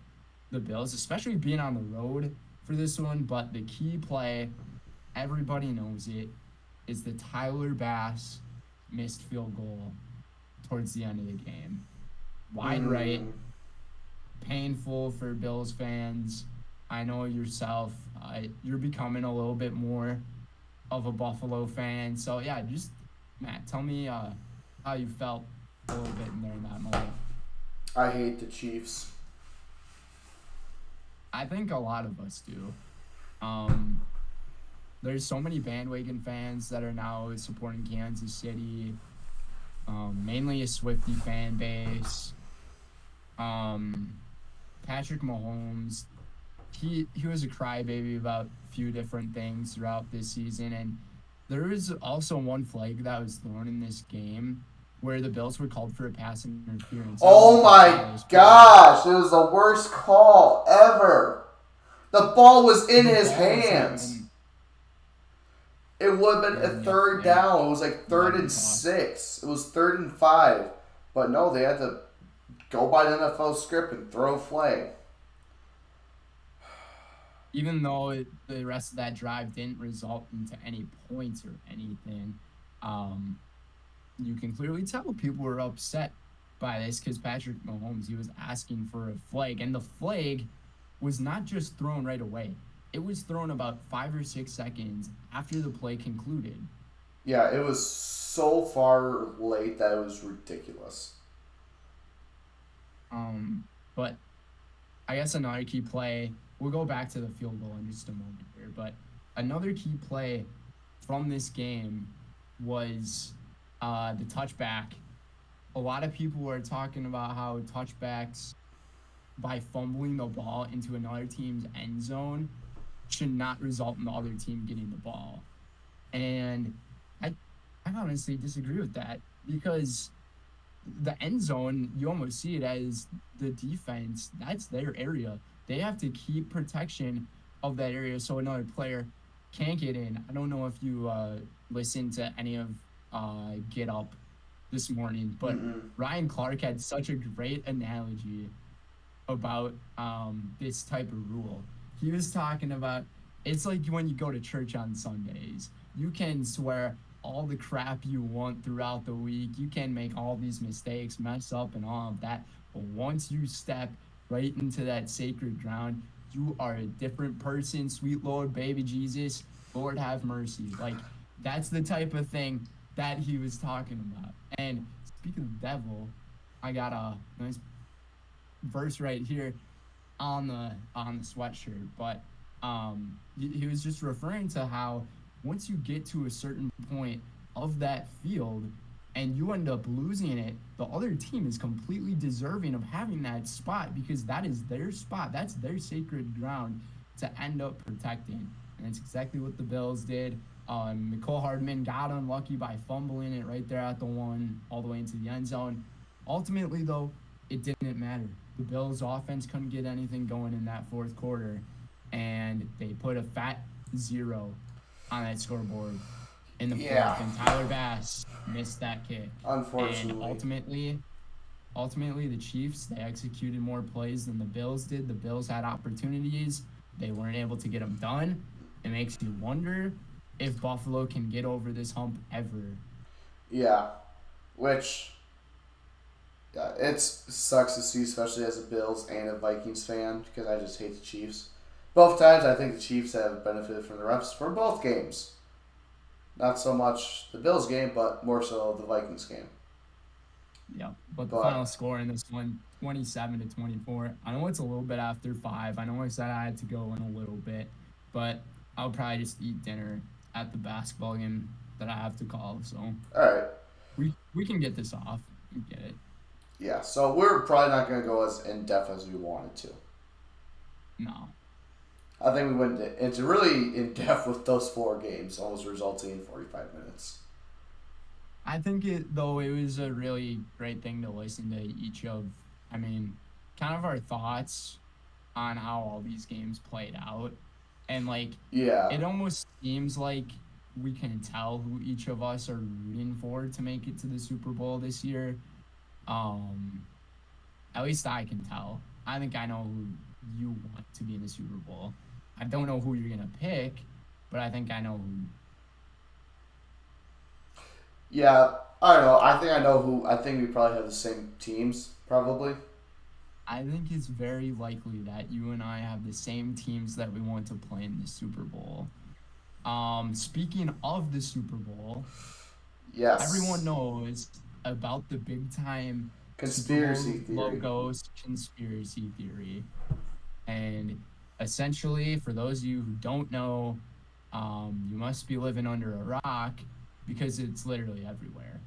the Bills, especially being on the road for this one. But the key play, everybody knows it, is the Tyler Bass missed field goal towards the end of the game. Wide right. Painful for Bills fans. I know yourself. You're becoming a little bit more of a Buffalo fan. So, yeah, just, Matt, tell me how you felt a little bit in there in that moment. I hate the Chiefs. I think a lot of us do. There's so many bandwagon fans that are now supporting Kansas City. Mainly a Swiftie fan base. Patrick Mahomes, he was a crybaby about a few different things throughout this season, and there was also one flag that was thrown in this game where the Bills were called for a pass interference. Oh my gosh, it was the worst call ever. The ball was in his hands. It would have been a Yep, third there. down. It was like third Lovely and toss. 6. It was 3rd and 5. But no, they had to go by the NFL script and throw a flag. Even though the rest of that drive didn't result into any points or anything, um, you can clearly tell people were upset by this because Patrick Mahomes, he was asking for a flag, and the flag was not just thrown right away. It was thrown about 5 or 6 seconds after the play concluded. Yeah, it was so far late that it was ridiculous. But I guess another key play, we'll go back to the field goal in just a moment here, but another key play from this game was the touchback. A lot of people were talking about how touchbacks by fumbling the ball into another team's end zone should not result in the other team getting the ball. And I I honestly disagree with that because the end zone, you almost see it as the defense. That's their area. They have to keep protection of that area so another player can't get in. I don't know if you listened to any of Get Up this morning, but Mm-mm. Ryan Clark had such a great analogy about this type of rule. He was talking about it's like when you go to church on Sundays. You can swear all the crap you want throughout the week. You can make all these mistakes, mess up, and all of that. But once you step right into that sacred ground, you are a different person. Sweet Lord, baby Jesus, Lord have mercy. Like, that's the type of thing that he was talking about. And speaking of the devil, I got a nice verse right here on the sweatshirt, but he was just referring to how once you get to a certain point of that field and you end up losing it, the other team is completely deserving of having that spot because that is their spot. That's their sacred ground to end up protecting. And that's exactly what the Bills did. Nicole Hardman got unlucky by fumbling it right there at the one, all the way into the end zone. Ultimately, though, it didn't matter. The Bills' offense couldn't get anything going in that fourth quarter, and they put a fat 0 on that scoreboard in the Yeah, fourth. And Tyler Bass missed that kick. And unfortunately. ultimately, the Chiefs, they executed more plays than the Bills did. The Bills had opportunities, they weren't able to get them done. It makes you wonder if Buffalo can get over this hump ever. Yeah, which yeah, it sucks to see, especially as a Bills and a Vikings fan, because I just hate the Chiefs. Both times, I think the Chiefs have benefited from the refs for both games. Not so much the Bills game, but more so the Vikings game. Yeah, but the final But score in this one, 27-24. I know it's a little bit after 5. I know I said I had to go in a little bit, but I'll probably just eat dinner at the basketball game that I have to call. So all right, we can get this off. We get it. yeah. So we're probably not going to go as in depth as we wanted to. No, I think we went into really in depth with those 4 games, almost resulting in 45 minutes. I think it though it was a really great thing to listen to each of. I mean, kind of our thoughts on how all these games played out. And like Yeah, it almost seems like we can tell who each of us are rooting for to make it to the Super Bowl this year. Um at least I can tell. I think I know who you want to be in the Super Bowl. I don't know who you're going to pick, but I think I know who. yeah. I don't know. I think I know who. I think we probably have the same teams, probably. I think it's very likely that you and I have the same teams that we want to play in the Super Bowl. Speaking of the Super Bowl, everyone Yes. knows about the big time Super Conspiracy Bowl theory. logos conspiracy theory. And essentially, for those of you who don't know, you must be living under a rock because it's literally everywhere.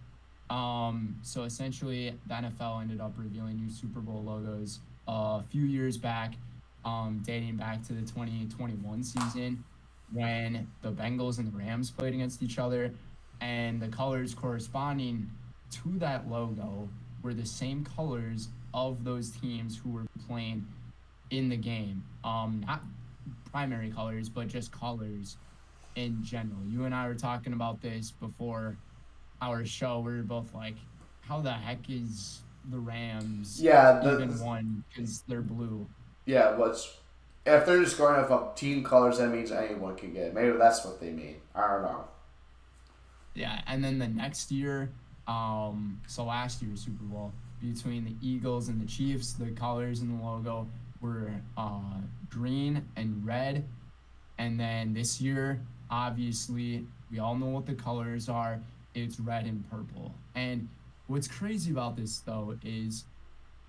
So essentially, the NFL ended up revealing new Super Bowl logos a few years back, dating back to the 2021 season when the Bengals and the Rams played against each other, and the colors corresponding to that logo were the same colors of those teams who were playing in the game. Not primary colors, but just colors. in general. You and I were talking about this before our show. We were both like, how the heck is the Rams Yeah, even one because they're blue? what's if they're just going off of team colors, that means anyone can get it. Maybe that's what they mean. I don't know. Yeah, and then the next year, so last year's Super Bowl between the Eagles and the Chiefs, the colors in the logo were green and red, and then this year, obviously, we all know what the colors are. It's red and purple. And what's crazy about this though is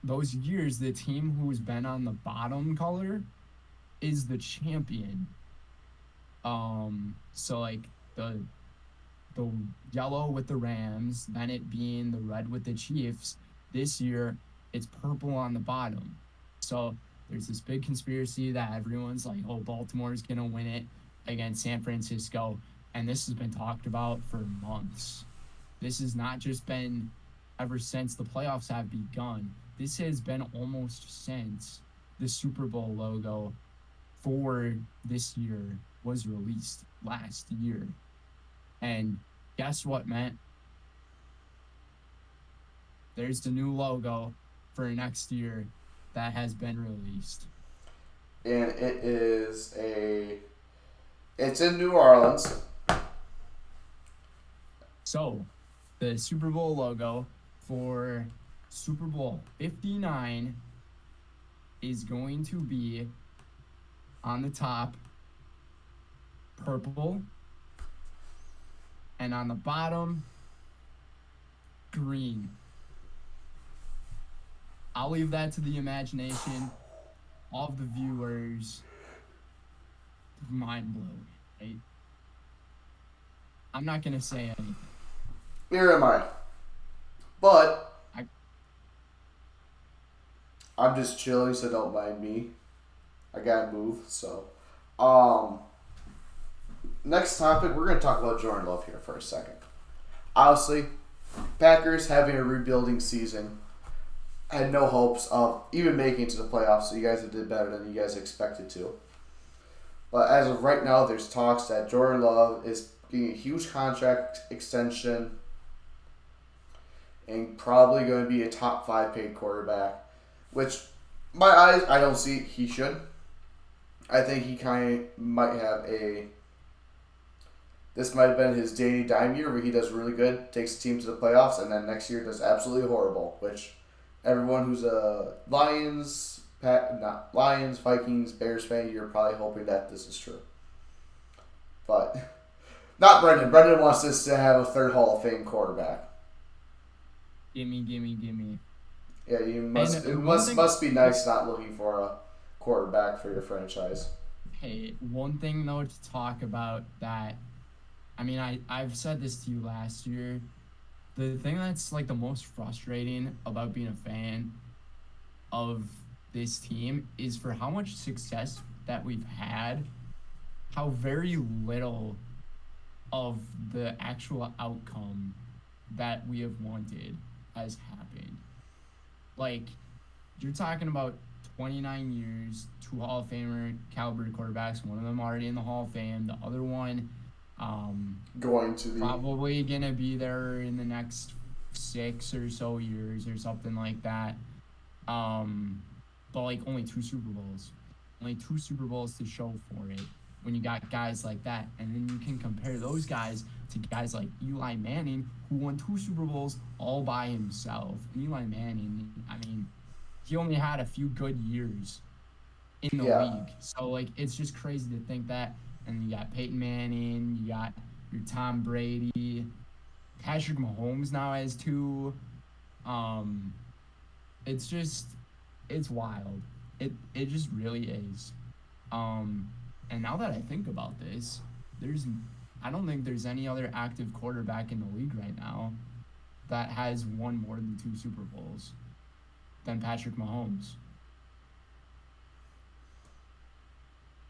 those years, the team who's been on the bottom color is the champion. So like the yellow with the Rams, then it being the red with the Chiefs. This year, it's purple on the bottom. So there's this big conspiracy that everyone's like, oh, Baltimore's going to win it against San Francisco. And this has been talked about for months. This has not just been ever since the playoffs have begun. This has been almost since the Super Bowl logo for this year was released last year. And guess what, Matt? There's the new logo for next year that has been released. And it's in New Orleans. So, the Super Bowl logo for Super Bowl 59 is going to be on the top purple, and on the bottom, green. I'll leave that to the imagination of the viewers. Mind blowing, right? I'm not going to say anything. Here am I. But I'm just chilling, so don't mind me. I gotta move, so. Next topic, we're going to talk about Jordan Love here for a second. Obviously, Packers having a rebuilding season. Had no hopes of even making it to the playoffs, so you guys did better than you guys expected to. But as of right now, there's talks that Jordan Love is getting a huge contract extension and probably going to be a top 5 paid quarterback, which, my eyes, I don't see he should. I think he kind of might have this might have been his Danny Dime year where he does really good, takes the team to the playoffs, and then next year does absolutely horrible, which everyone who's a Lions, Vikings, Bears fan, you're probably hoping that this is true. But not Brendan. Brendan wants this to have a third Hall of Fame quarterback. Gimme. Yeah, must be nice not looking for a quarterback for your franchise. Hey, one thing though to talk about that, I mean, I've said this to you last year. The thing that's like the most frustrating about being a fan of this team is for how much success that we've had, how very little of the actual outcome that we have wanted has happened. Like, you're talking about 29 years, 2 Hall of Famer caliber quarterbacks, one of them already in the Hall of Fame, the other one going to be probably gonna be there in the next 6 or so years or something like that. But like only 2 Super Bowls to show for it when you got guys like that. And then you can compare those guys to guys like Eli Manning, who won 2 Super Bowls all by himself. And Eli Manning, I mean, he only had a few good years in the league. So like it's just crazy to think that. And you got Peyton Manning, you got your Tom Brady, Patrick Mahomes now has 2. It's wild. It just really is. And now that I think about this, I don't think there's any other active quarterback in the league right now that has won more than 2 Super Bowls than Patrick Mahomes.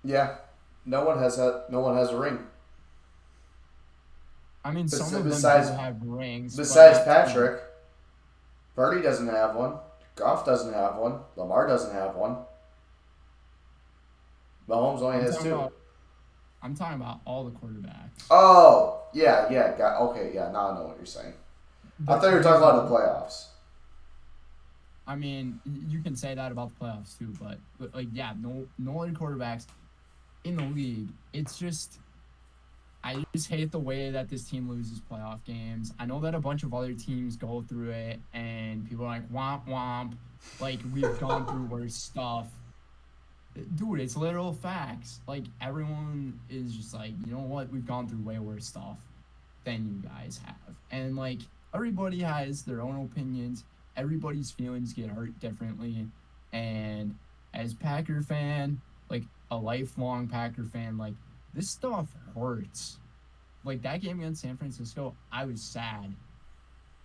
Yeah. No one has a ring. I mean, some of them do have rings. Besides Patrick, Purdy doesn't have one. Goff doesn't have one. Lamar doesn't have one. Mahomes only has 2. I'm talking about all the quarterbacks. Oh, yeah. Okay, yeah. Now I know what you're saying. I thought you were talking about the playoffs. I mean, you can say that about the playoffs too, but like, yeah, no other quarterbacks in the league. It's just, I just hate the way that this team loses playoff games. I know that a bunch of other teams go through it, and people are like, womp womp, like we've gone through worse stuff. Dude, it's literal facts. Like, everyone is just like, you know what? We've gone through way worse stuff than you guys have. And, like, everybody has their own opinions. Everybody's feelings get hurt differently. And as Packer fan, like a lifelong Packer fan, like, this stuff hurts. Like, that game against San Francisco, I was sad.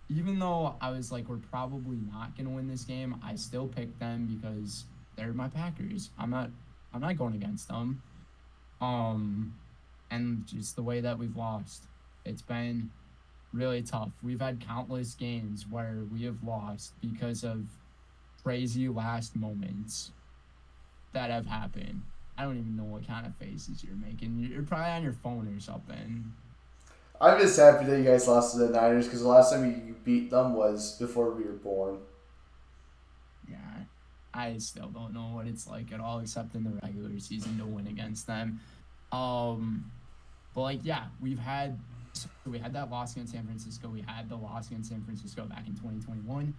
Even though I was like, we're probably not gonna win this game, I still picked them because they're my Packers. I'm not going against them. Um, and just the way that we've lost, it's been really tough. We've had countless games where we have lost because of crazy last moments that have happened. I don't even know what kind of faces you're making. You're probably on your phone or something. I'm just happy that you guys lost to the Niners because the last time you beat them was before we were born. Yeah, I still don't know what it's like at all, except in the regular season to win against them. Um, but like, yeah, we had that loss against San Francisco. We had the loss against San Francisco back in 2021.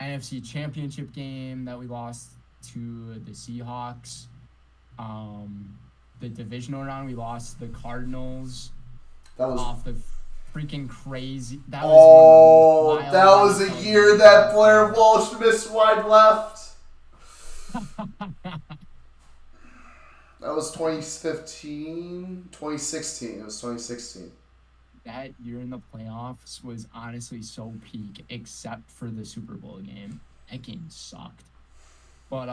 NFC Championship game that we lost to the Seahawks. The divisional round, we lost the Cardinals That was off the freaking crazy. That was oh, one of the most that wild was a wild year games that of Blair all Walsh missed wide left. time. That was 2015, 2016. It was 2016. That year in the playoffs was honestly so peak, except for the Super Bowl game. That game sucked. But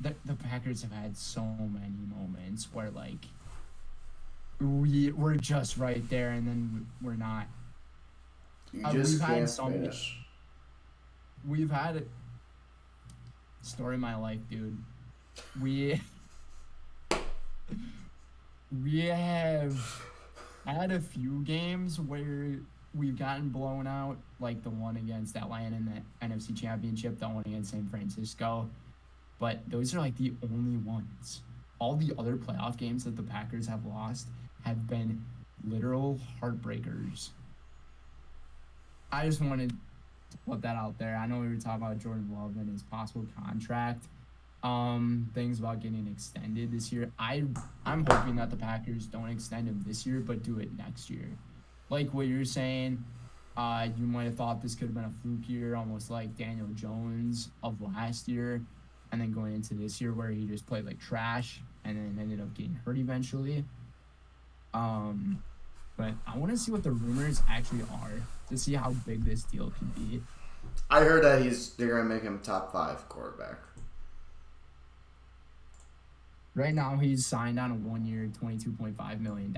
the Packers have had so many moments where like we're just right there, and then we're not. You We've just had can't some. finish. We've had a story of my life, dude. We we have had a few games where we've gotten blown out, like the one against Atlanta in the NFC Championship, the one against San Francisco. But those are like the only ones. All the other playoff games that the Packers have lost have been literal heartbreakers. I just wanted to put that out there. I know we were talking about Jordan Love and his possible contract. Things about getting extended this year. I'm hoping that the Packers don't extend him this year, but do it next year. Like what you're saying, you might have thought this could have been a fluke year, almost like Daniel Jones of last year, and then going into this year where he just played like trash and then ended up getting hurt eventually. But I want to see what the rumors actually are to see how big this deal could be. I heard that they're gonna make him top 5 quarterback. Right now, he's signed on a 1-year, $22.5 million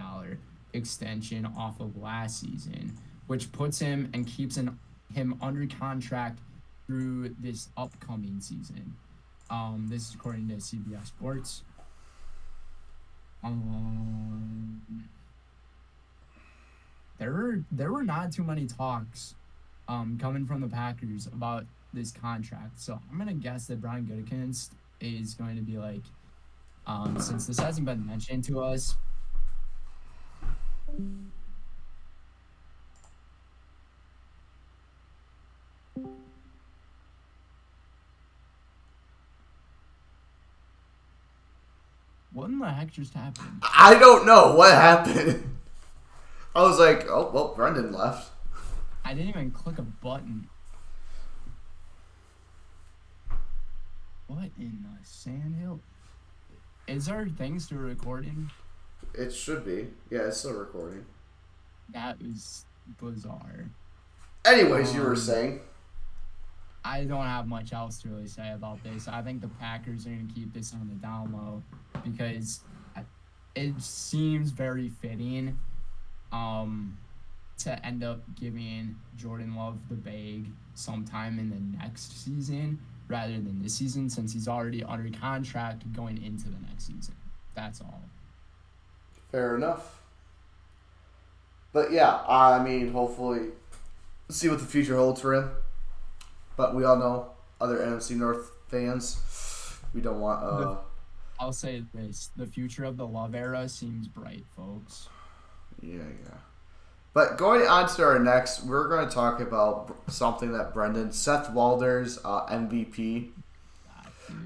extension off of last season, which puts him and keeps him under contract through this upcoming season. This is according to CBS Sports. There were not too many talks coming from the Packers about this contract, so I'm gonna guess that Brian Gutekunst is going to be like, since this hasn't been mentioned to us. What in the heck just happened? I don't know what happened. I was like, oh well, Brendan left. I didn't even click a button. What in the sandhill? Is our thing still recording? It should be. Yeah, it's still recording. That was bizarre. Anyways, you were saying. I don't have much else to really say about this. I think the Packers are going to keep this on the down low because it seems very fitting to end up giving Jordan Love the bag sometime in the next season rather than this season, since he's already under contract going into the next season. That's all. Fair enough. But yeah, I mean, hopefully, see what the future holds for him. But we all know other NFC North fans, we don't want. I'll say this: the future of the Love era seems bright, folks. Yeah. But going on to our next, we're going to talk about something that Seth Walder's MVP.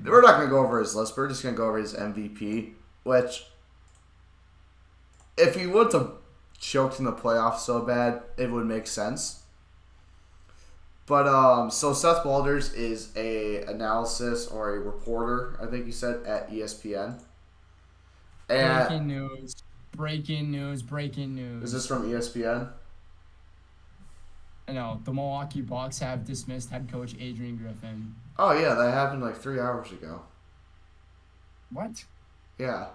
We're not going to go over his list. We're just going to go over his MVP, which, if he would have choked in the playoffs so bad, it would make sense. But so Seth Walters is a analysis or a reporter, I think you said, at ESPN. And breaking news! Breaking news! Breaking news! Is this from ESPN? No, the Milwaukee Bucks have dismissed head coach Adrian Griffin. Oh yeah, that happened like 3 hours ago. What? Yeah,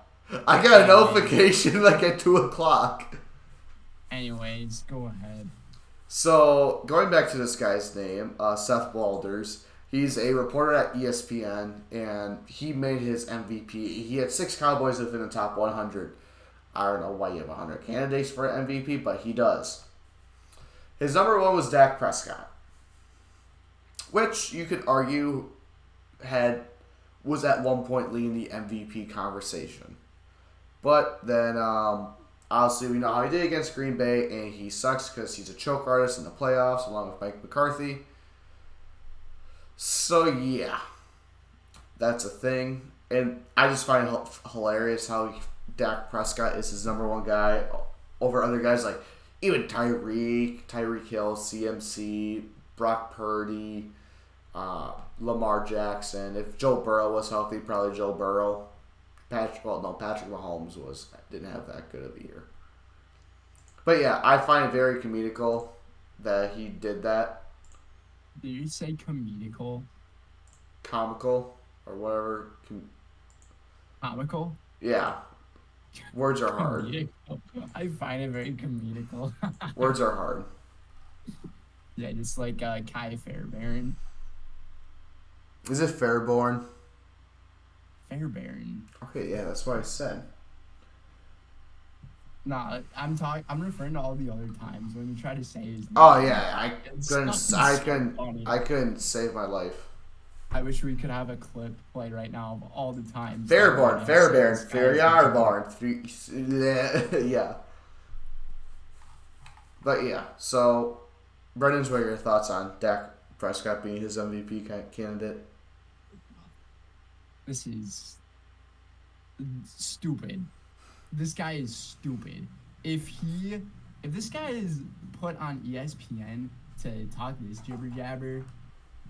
I got a notification like at 2:00. Anyways, go ahead. So, going back to this guy's name, Seth Walters, he's a reporter at ESPN, and he made his MVP. He had 6 Cowboys within the top 100. I don't know why you have 100 candidates for an MVP, but he does. His number 1 was Dak Prescott, which you could argue was at one point leading the MVP conversation. But then, obviously, we know how he did against Green Bay, and he sucks because he's a choke artist in the playoffs, along with Mike McCarthy. So, yeah, that's a thing. And I just find it hilarious how Dak Prescott is his number 1 guy over other guys like even Tyreek Hill, CMC, Brock Purdy, Lamar Jackson. If Joe Burrow was healthy, probably Joe Burrow. Patrick Mahomes didn't have that good of a year. But yeah, I find it very comedical that he did that. Did you say comedical? Comical or whatever. Comical? Yeah. Words are hard. Comedical. I find it very comedical. Words are hard. Yeah, just like Kai Fairbairn. Is it Fairborn? Fairbairn. Okay, yeah, that's what I said. Nah, I'm referring to all the other times when you try to say his name. Oh yeah, I funny. couldn't save my life. I wish we could have a clip played right now of all the times. Fairborn, yeah. But yeah, so Brendan's, what are your thoughts on Dak Prescott being his MVP candidate? This is stupid. This guy is stupid. If this guy is put on ESPN to talk this jibber-jabber,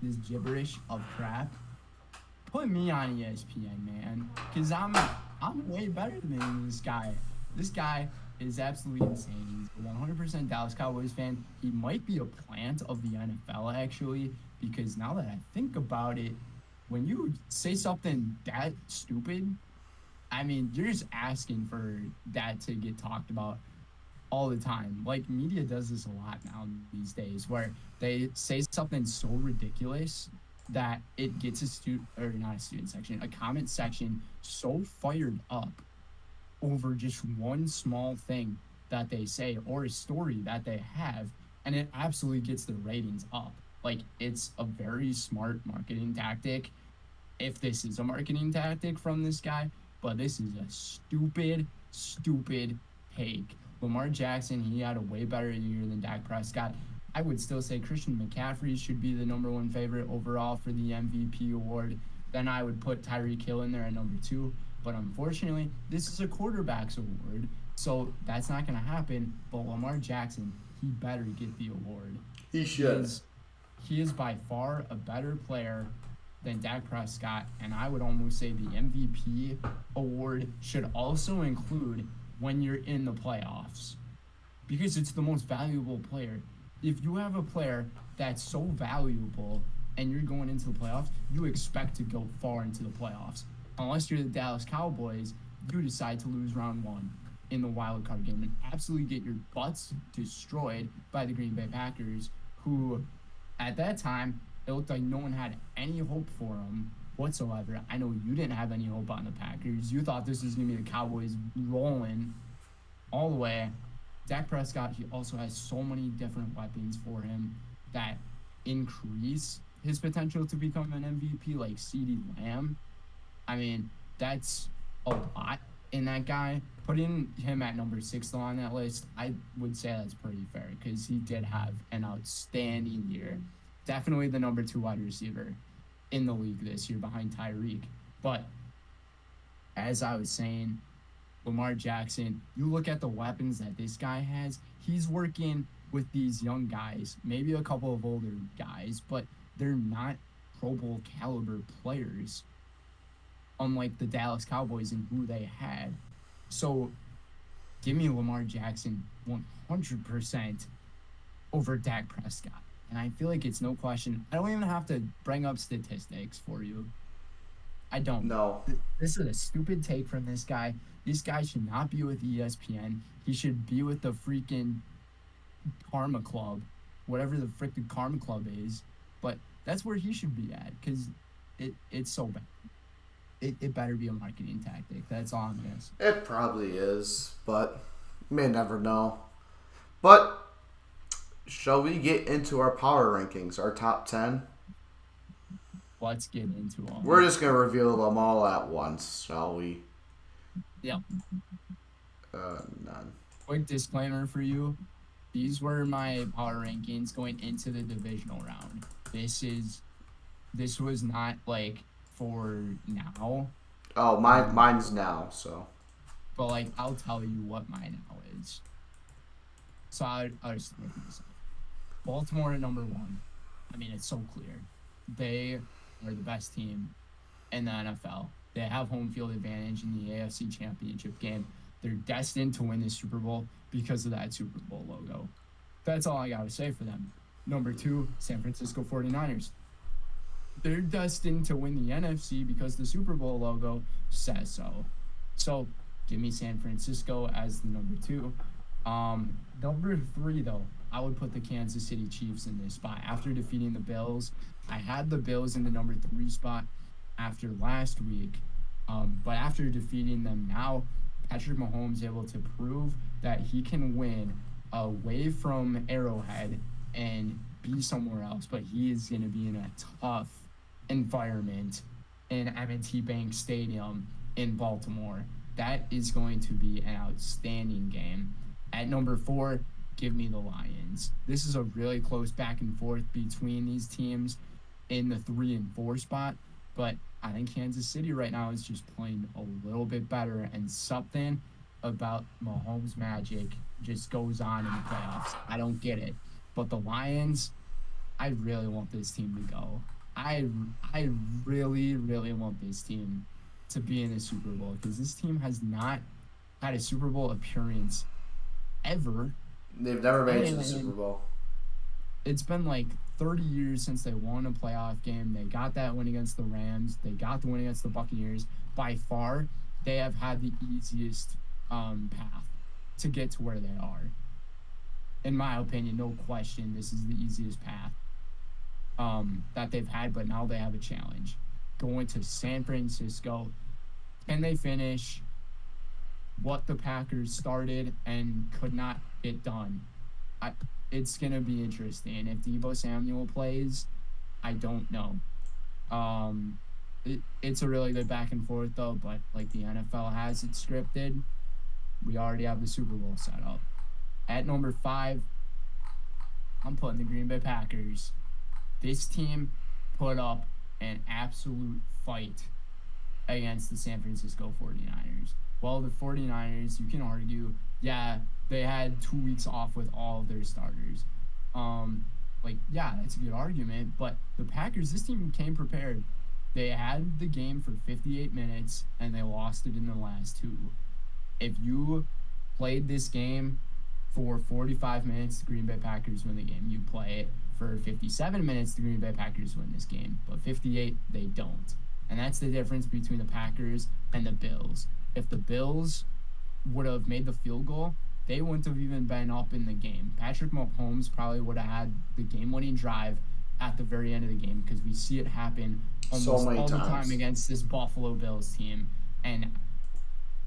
this gibberish of crap, put me on ESPN, man. Because I'm way better than this guy. This guy is absolutely insane. He's a 100% Dallas Cowboys fan. He might be a plant of the NFL, actually, because now that I think about it, when you say something that stupid, I mean, you're just asking for that to get talked about all the time. Like, media does this a lot now these days, where they say something so ridiculous that it gets a comment section so fired up over just one small thing that they say or a story that they have, and it absolutely gets the ratings up. Like, it's a very smart marketing tactic, if this is a marketing tactic from this guy, but this is a stupid take. Lamar Jackson, he had a way better year than Dak Prescott. I would still say Christian McCaffrey should be the number 1 favorite overall for the MVP award. Then I would put Tyreek Hill in there at number 2. But unfortunately, this is a quarterback's award, so that's not going to happen. But Lamar Jackson, he better get the award. He should. He is by far a better player than Dak Prescott, and I would almost say the MVP award should also include when you're in the playoffs, because it's the most valuable player. If you have a player that's so valuable and you're going into the playoffs, you expect to go far into the playoffs. Unless you're the Dallas Cowboys, you decide to lose round 1 in the wild card game and absolutely get your butts destroyed by the Green Bay Packers, who at that time, it looked like no one had any hope for them whatsoever. I know you didn't have any hope on the Packers. You thought this was going to be the Cowboys rolling all the way. Dak Prescott, he also has so many different weapons for him that increase his potential to become an MVP, like CeeDee Lamb. I mean, that's a lot in that guy. Putting him at number 6 though on that list, I would say that's pretty fair because he did have an outstanding year. Definitely the number 2 wide receiver in the league this year behind Tyreek. But as I was saying, Lamar Jackson, you look at the weapons that this guy has, he's working with these young guys, maybe a couple of older guys, but they're not Pro Bowl caliber players, unlike the Dallas Cowboys and who they had. So give me Lamar Jackson 100% over Dak Prescott. And I feel like it's no question. I don't even have to bring up statistics for you. I don't. No. This is a stupid take from this guy. This guy should not be with ESPN. He should be with the freaking Karma Club, whatever the freaking Karma Club is. But that's where he should be at because it's so bad. It better be a marketing tactic. That's all I'm going to say. It probably is, but you may never know. But shall we get into our power rankings, our top 10? Let's get into them. We're just going to reveal them all at once, shall we? Yeah. None. Quick disclaimer for you. These were my power rankings going into the divisional round. This was not like for now. Oh, mine's now, so. But like I'll tell you what mine now is. So I'll just look this up. Baltimore at number 1. I mean, it's so clear. They are the best team in the NFL. They have home field advantage in the AFC Championship game. They're destined to win the Super Bowl because of that Super Bowl logo. That's all I got to say for them. Number 2, San Francisco 49ers. They're destined to win the NFC because the Super Bowl logo says so. So give me San Francisco as the number 2. Number 3, though, I would put the Kansas City Chiefs in this spot. After defeating the Bills, I had the Bills in the number 3 spot after last week. But after defeating them now, Patrick Mahomes is able to prove that he can win away from Arrowhead and be somewhere else. But he is going to be in a tough environment in M&T Bank Stadium in Baltimore. That is going to be an outstanding game. At number 4, give me the Lions. This is a really close back and forth between these teams in the 3 and 4 spot, but I think Kansas City right now is just playing a little bit better, and something about Mahomes' magic just goes on in the playoffs. I don't get it. But the Lions, I really want this team to go. I really, really want this team to be in the Super Bowl because this team has not had a Super Bowl appearance ever. They've never made it to the Super Bowl. It's been like 30 years since they won a playoff game. They got that win against the Rams. They got the win against the Buccaneers. By far, they have had the easiest path to get to where they are. In my opinion, no question, this is the easiest path that they've had, but now they have a challenge. Going to San Francisco, can they finish what the Packers started and could not get done? It's going to be interesting. If Deebo Samuel plays, I don't know. It's a really good back and forth, though, but like the NFL has it scripted, we already have the Super Bowl set up. At number 5, I'm putting the Green Bay Packers. This team put up an absolute fight against the San Francisco 49ers. Well, the 49ers, you can argue, yeah, they had 2 weeks off with all of their starters. Yeah, that's a good argument, but the Packers, this team came prepared. They had the game for 58 minutes, and they lost it in the last 2. If you played this game for 45 minutes, the Green Bay Packers win the game. You play it for 57 minutes, the Green Bay Packers win this game. But 58, they don't. And that's the difference between the Packers and the Bills. If the Bills would have made the field goal, they wouldn't have even been up in the game. Patrick Mahomes probably would have had the game-winning drive at the very end of the game because we see it happen almost all the time against this Buffalo Bills team. And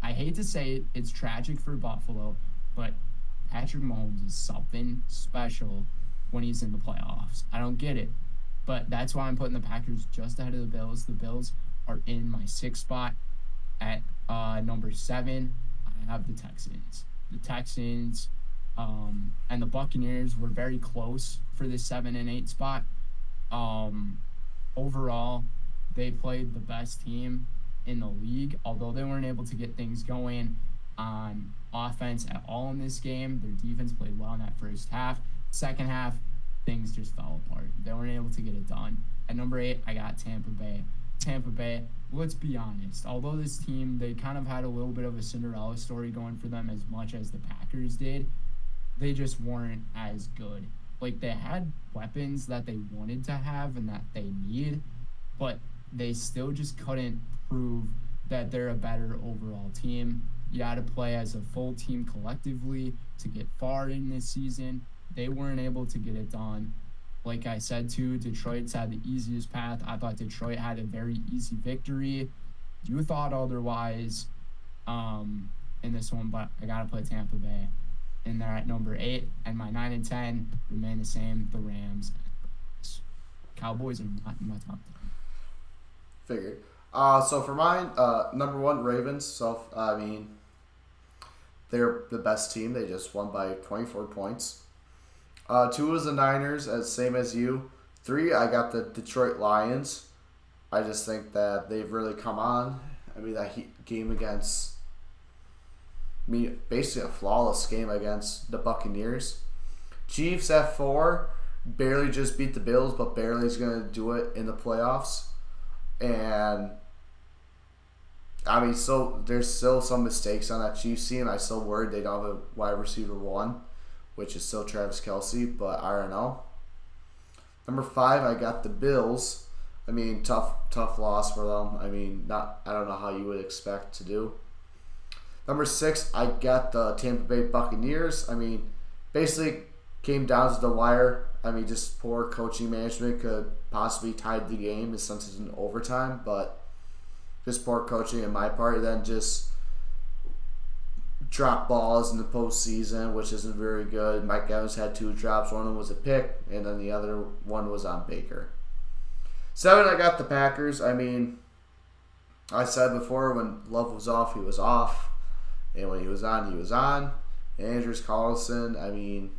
I hate to say it, it's tragic for Buffalo, but Patrick Mahomes is something special when he's in the playoffs. I don't get it. But that's why I'm putting the Packers just ahead of the Bills. The Bills are in my sixth spot. At number 7, I have the Texans. The Texans and the Buccaneers were very close for the 7 and 8 spot. Um, Overall, they played the best team in the league, although they weren't able to get things going on offense at all in this game. Their defense played well in that first half. Second half, things just fell apart. They weren't able to get it done. At number 8, I got Tampa Bay. Tampa Bay, let's be honest, although this team, they kind of had a little bit of a Cinderella story going for them as much as the Packers did, they just weren't as good. Like, they had weapons that they wanted to have and that they need, but they still just couldn't prove that they're a better overall team. You got to play as a full team collectively to get far in this season. They weren't able to get it done. Like I said, too, Detroit's had the easiest path. I thought Detroit had a very easy victory. You thought otherwise in this one, but I got to put Tampa Bay in there at number 8. And my 9 and 10 remain the same, the Rams. Cowboys are not in my top 10. Figured. So for mine, number 1, Ravens. So, I mean, they're the best team. They just won by 24 points. 2 is the Niners, same as you. 3, I got the Detroit Lions. I just think that they've really come on. I mean, that game against basically a flawless game against the Buccaneers. Chiefs at 4, barely just beat the Bills, but barely is going to do it in the playoffs. And I mean, so there's still some mistakes on that Chiefs team. I'm still worried they don't have a wide receiver 1, which is still Travis Kelce, but I don't know. Number 5, I got the Bills. I mean, tough loss for them. I mean, I don't know how you would expect to do. Number 6, I got the Tampa Bay Buccaneers. I mean, basically came down to the wire. I mean, just poor coaching management could possibly tied the game since it's in overtime, but just poor coaching on my part. And then just drop balls in the postseason, which isn't very good. Mike Evans had 2 drops. One of them was a pick, and then the other one was on Baker. 7, I got the Packers. I mean, I said before, when Love was off, he was off. And when he was on, he was on. And Andrews Carlson, I mean,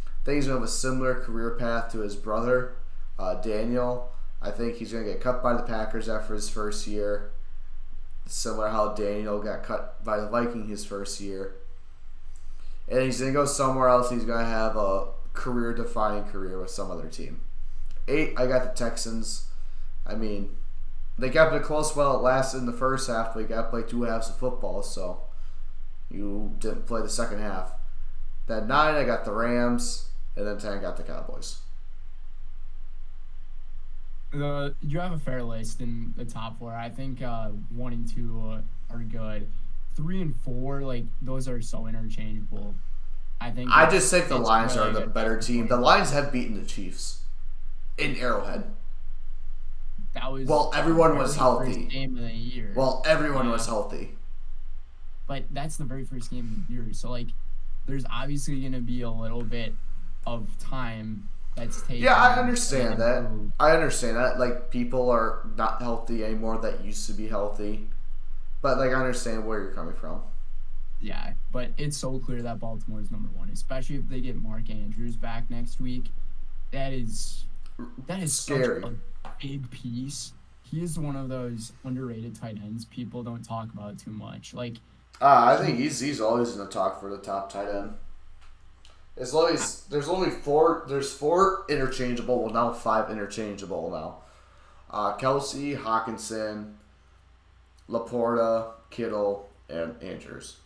I think he's going to have a similar career path to his brother, Daniel. I think he's going to get cut by the Packers after his first year. Similar how Daniel got cut by the Vikings his first year. And he's going to go somewhere else. He's going to have a career-defining career with some other team. 8, I got the Texans. I mean, they kept it close while it lasted in the first half, but you got to play 2 halves of football, so you didn't play the second half. Then 9, I got the Rams, and then 10, I got the Cowboys. You have a fair list in the top 4. I think 1 and 2 are good. 3 and 4, like, those are so interchangeable. I just think the Lions are the better team. The Lions have beaten the Chiefs in Arrowhead. That was everyone was healthy. First game of the year. Everyone was healthy. But that's the very first game of the year. So, like, there's obviously going to be a little bit of time that's taken. Yeah, I understand that. Like, people are not healthy anymore that used to be healthy. But, like, I understand where you're coming from. Yeah, but it's so clear that Baltimore is number 1, especially if they get Mark Andrews back next week. That is scary. Such a big piece. He is one of those underrated tight ends people don't talk about too much. Like, I think he's always in the talk for the top tight end. As long as there's only 4. There's 4 interchangeable. Well, now 5 interchangeable now. Kelce, Hawkinson, Laporta, Kittle, and Andrews.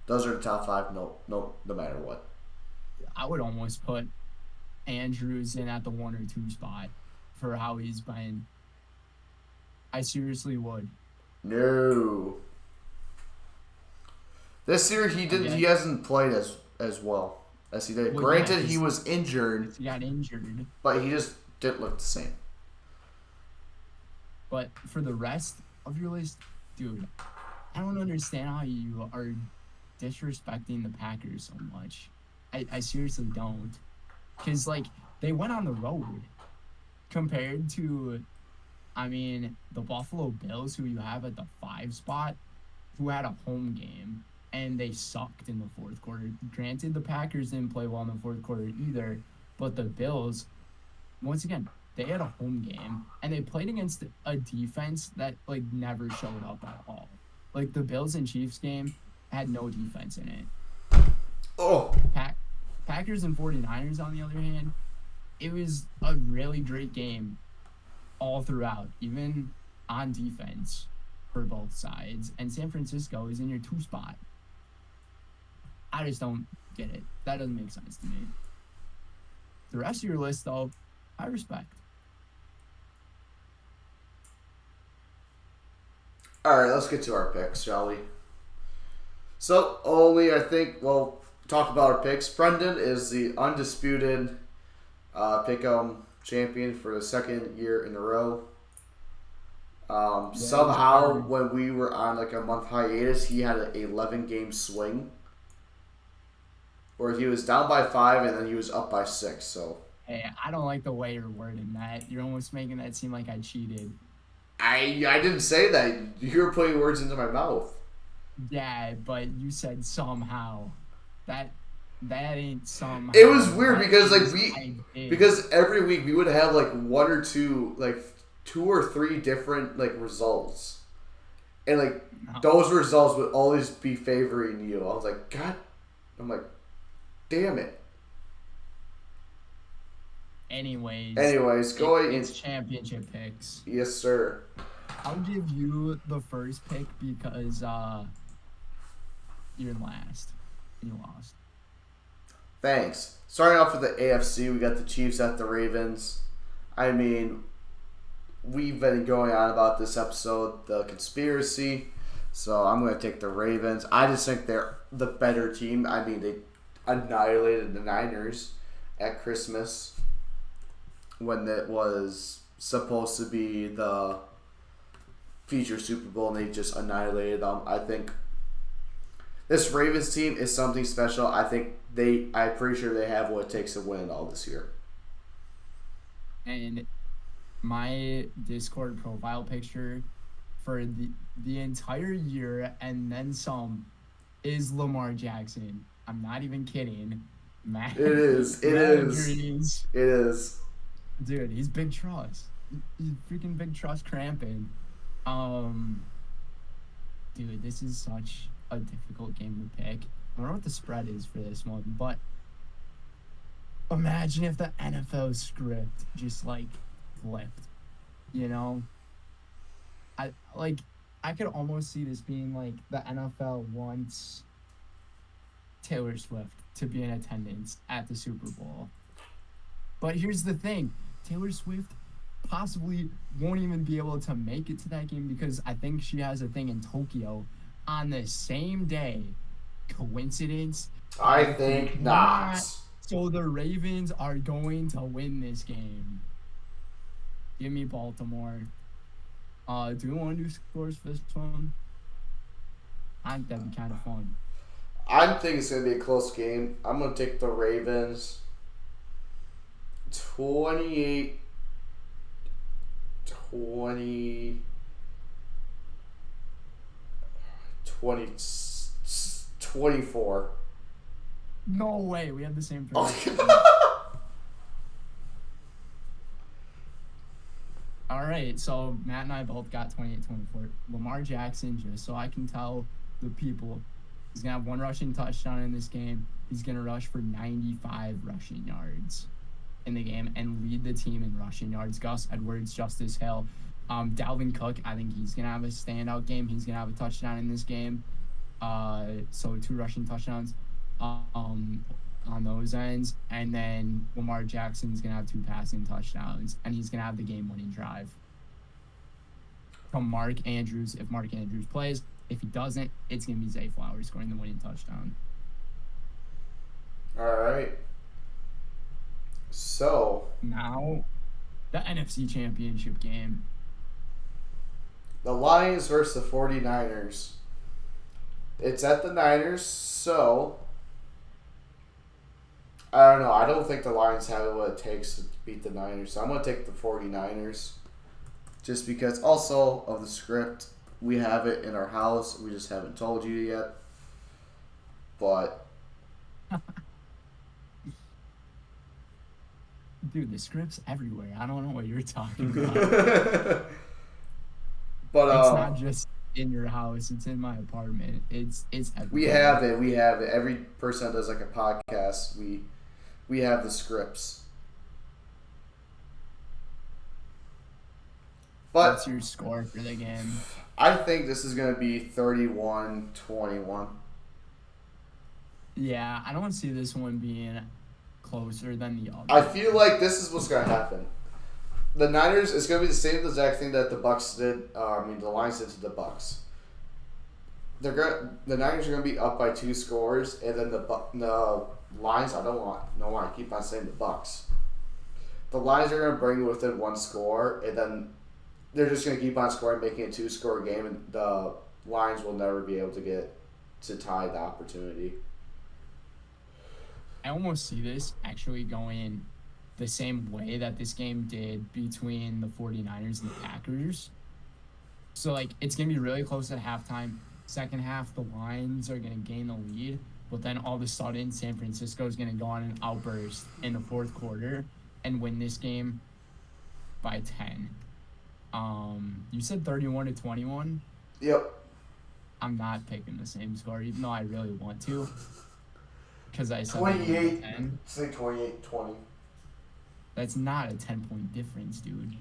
Those are the top 5. No matter what. I would almost put Andrews in at the 1 or 2 spot for how he's been. I seriously would. No. This year he hasn't played as well as he did. Granted, he was injured. He got injured. But he just didn't look the same. But for the rest of your list, dude, I don't understand how you are disrespecting the Packers so much. I seriously don't. Because, like, they went on the road compared to, I mean, the Buffalo Bills, who you have at the 5 spot, who had a home game, and they sucked in the fourth quarter. Granted, the Packers didn't play well in the fourth quarter either, but the Bills, once again, they had a home game, and they played against a defense that, like, never showed up at all. Like, the Bills and Chiefs game had no defense in it. Oh, Packers and 49ers, on the other hand, it was a really great game all throughout, even on defense for both sides. And San Francisco is in your 2 spot. I just don't get it. That doesn't make sense to me. The rest of your list, though, I respect. all right. Let's get to our picks, shall we? So, talk about our picks. Brendan is the undisputed pick'em champion for the second year in a row. Somehow, when we were on like a month hiatus, he had an 11-game swing, where he was down by 5 and then he was up by 6. So, Hey, I don't like the way you're wording that. You're almost making that seem like I cheated. I didn't say that. You're putting words into my mouth. Yeah, but you said somehow. That ain't somehow. It was weird That because like is because every week we would have like 1 or 2 like 2 or 3 different like results, and like those results would always be favoring you. I was like, God, I'm like, damn it. Anyways, go ahead. It's championship picks. Yes, sir. I'll give you the first pick because you're last. You lost. Thanks. Starting off with the AFC, we got the Chiefs at the Ravens. I mean, we've been going on about this episode, the conspiracy. So I'm going to take the Ravens. I just think they're the better team. I mean, they annihilated the Niners at Christmas when it was supposed to be the future Super Bowl, and they just annihilated them. I think this Ravens team is something special. I'm pretty sure they have what it takes to win it all this year. And my Discord profile picture for the entire year and then some is Lamar Jackson. I'm not even kidding. Matt, It is. It Matt is. agrees. It is. Dude, he's big trust. He's freaking big trust cramping. Dude, this is such a difficult game to pick. I wonder what the spread is for this one, but imagine if the NFL script just like flipped, you know? I could almost see this being like the NFL wants Taylor Swift to be in attendance at the Super Bowl. But here's the thing, Taylor Swift possibly won't even be able to make it to that game because I think she has a thing in Tokyo on the same day. Coincidence? I think not. So the Ravens are going to win this game. Give me Baltimore. Do you want to do scores for this one? I think that'd be kind of fun. I think it's going to be a close game. I'm going to take the Ravens 28 20 24. No way, we have the same Oh. prediction. All right, so Matt and I both got 28-24. Lamar Jackson, just so I can tell the people, he's going to have 1 rushing touchdown in this game. He's going to rush for 95 rushing yards in the game and lead the team in rushing yards. Gus Edwards, Justice Hill. Dalvin Cook, I think he's going to have a standout game. He's going to have a touchdown in this game. So 2 rushing touchdowns on those ends. And then Lamar Jackson's going to have 2 passing touchdowns. And he's going to have the game-winning drive from Mark Andrews if Mark Andrews plays. If he doesn't, it's going to be Zay Flowers scoring the winning touchdown. All right. So Now, the NFC Championship game. the Lions versus the 49ers. It's at the Niners, so I don't know. I don't think the Lions have what it takes to beat the Niners, so I'm going to take the 49ers. Just because also of the script, we have it in our house. We just haven't told you yet. But Dude, the script's everywhere. I don't know what you're talking about. but It's not just in your house. It's in my apartment. It's we everywhere. have it. We have it. Every person that does like a podcast, we have the scripts. What's But your score for the game? I think this is going to be 31-21. Yeah, I don't see this one being closer than the other. I feel like this is what's going to happen. The Niners, it's going to be the same exact thing that the Bucks did. The Lions did to the Bucks. The Niners are going to be up by 2 scores, and then the Lions. I don't know why I keep on saying the Bucks. The Lions are going to bring within 1 score, and then they're just going to keep on scoring, making a 2-score game, and the Lions will never be able to get to tie the opportunity. I almost see this actually going the same way that this game did between the 49ers and the Packers. So, it's going to be really close at halftime. Second half, the Lions are going to gain the lead. But then all of a sudden, San Francisco is going to go on an outburst in the fourth quarter and win this game by 10. You said 31-21? Yep. I'm not picking the same score, even though I really want to. Because I said 28. 10. Say 28-20. That's not a 10-point difference, dude.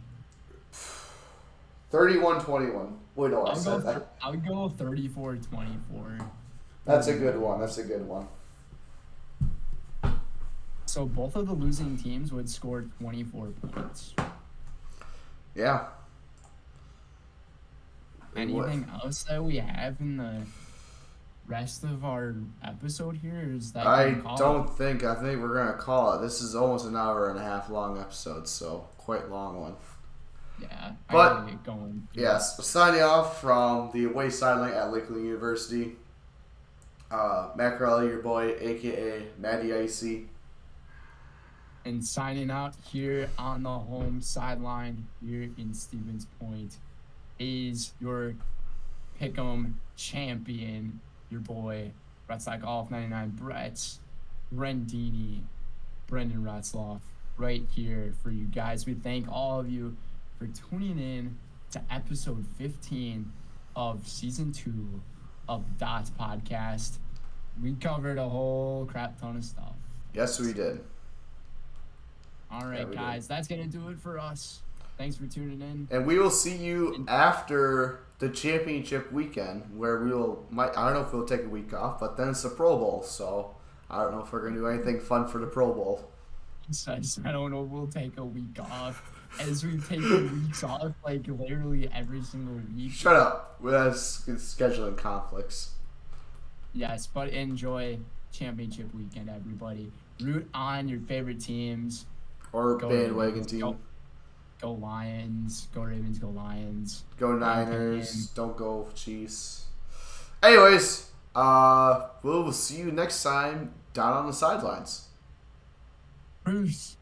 31-21. Wait, no, I said that. I'll go 34-24. That's a good one. So both of the losing teams would score 24 points. Yeah. Anything else that we have in the rest of our episode here? Or is that I think we're going to call it. This is almost an hour and a half long episode, so quite long one. Yeah, I But, gotta get going. Yes, signing off from the away sideline at Lakeland University. Matt Crowley, your boy, a.k.a. Matty Icy. And signing out here on the home sideline here in Stevens Point is your Pick'em champion, your boy, Retstock Golf 99, Brett Rendini, Brendan Retzloff, right here for you guys. We thank all of you for tuning in to episode 15 of season 2 of Dots Podcast. We covered a whole crap ton of stuff. Yes, we did. All right, guys, that's going to do it for us. Thanks for tuning in. And we will see you after the championship weekend, where I don't know if we'll take a week off, but then it's the Pro Bowl, so I don't know if we're going to do anything fun for the Pro Bowl. I don't know if we'll take a week off, as we've taken weeks off, literally every single week. Shut up. We have scheduling conflicts. Yes, but enjoy championship weekend, everybody. Root on your favorite teams. Or bandwagon team. Go Lions. Go Ravens. Go Lions. Go Niners. Don't go Chiefs. Anyways, we'll see you next time down on the sidelines. Peace.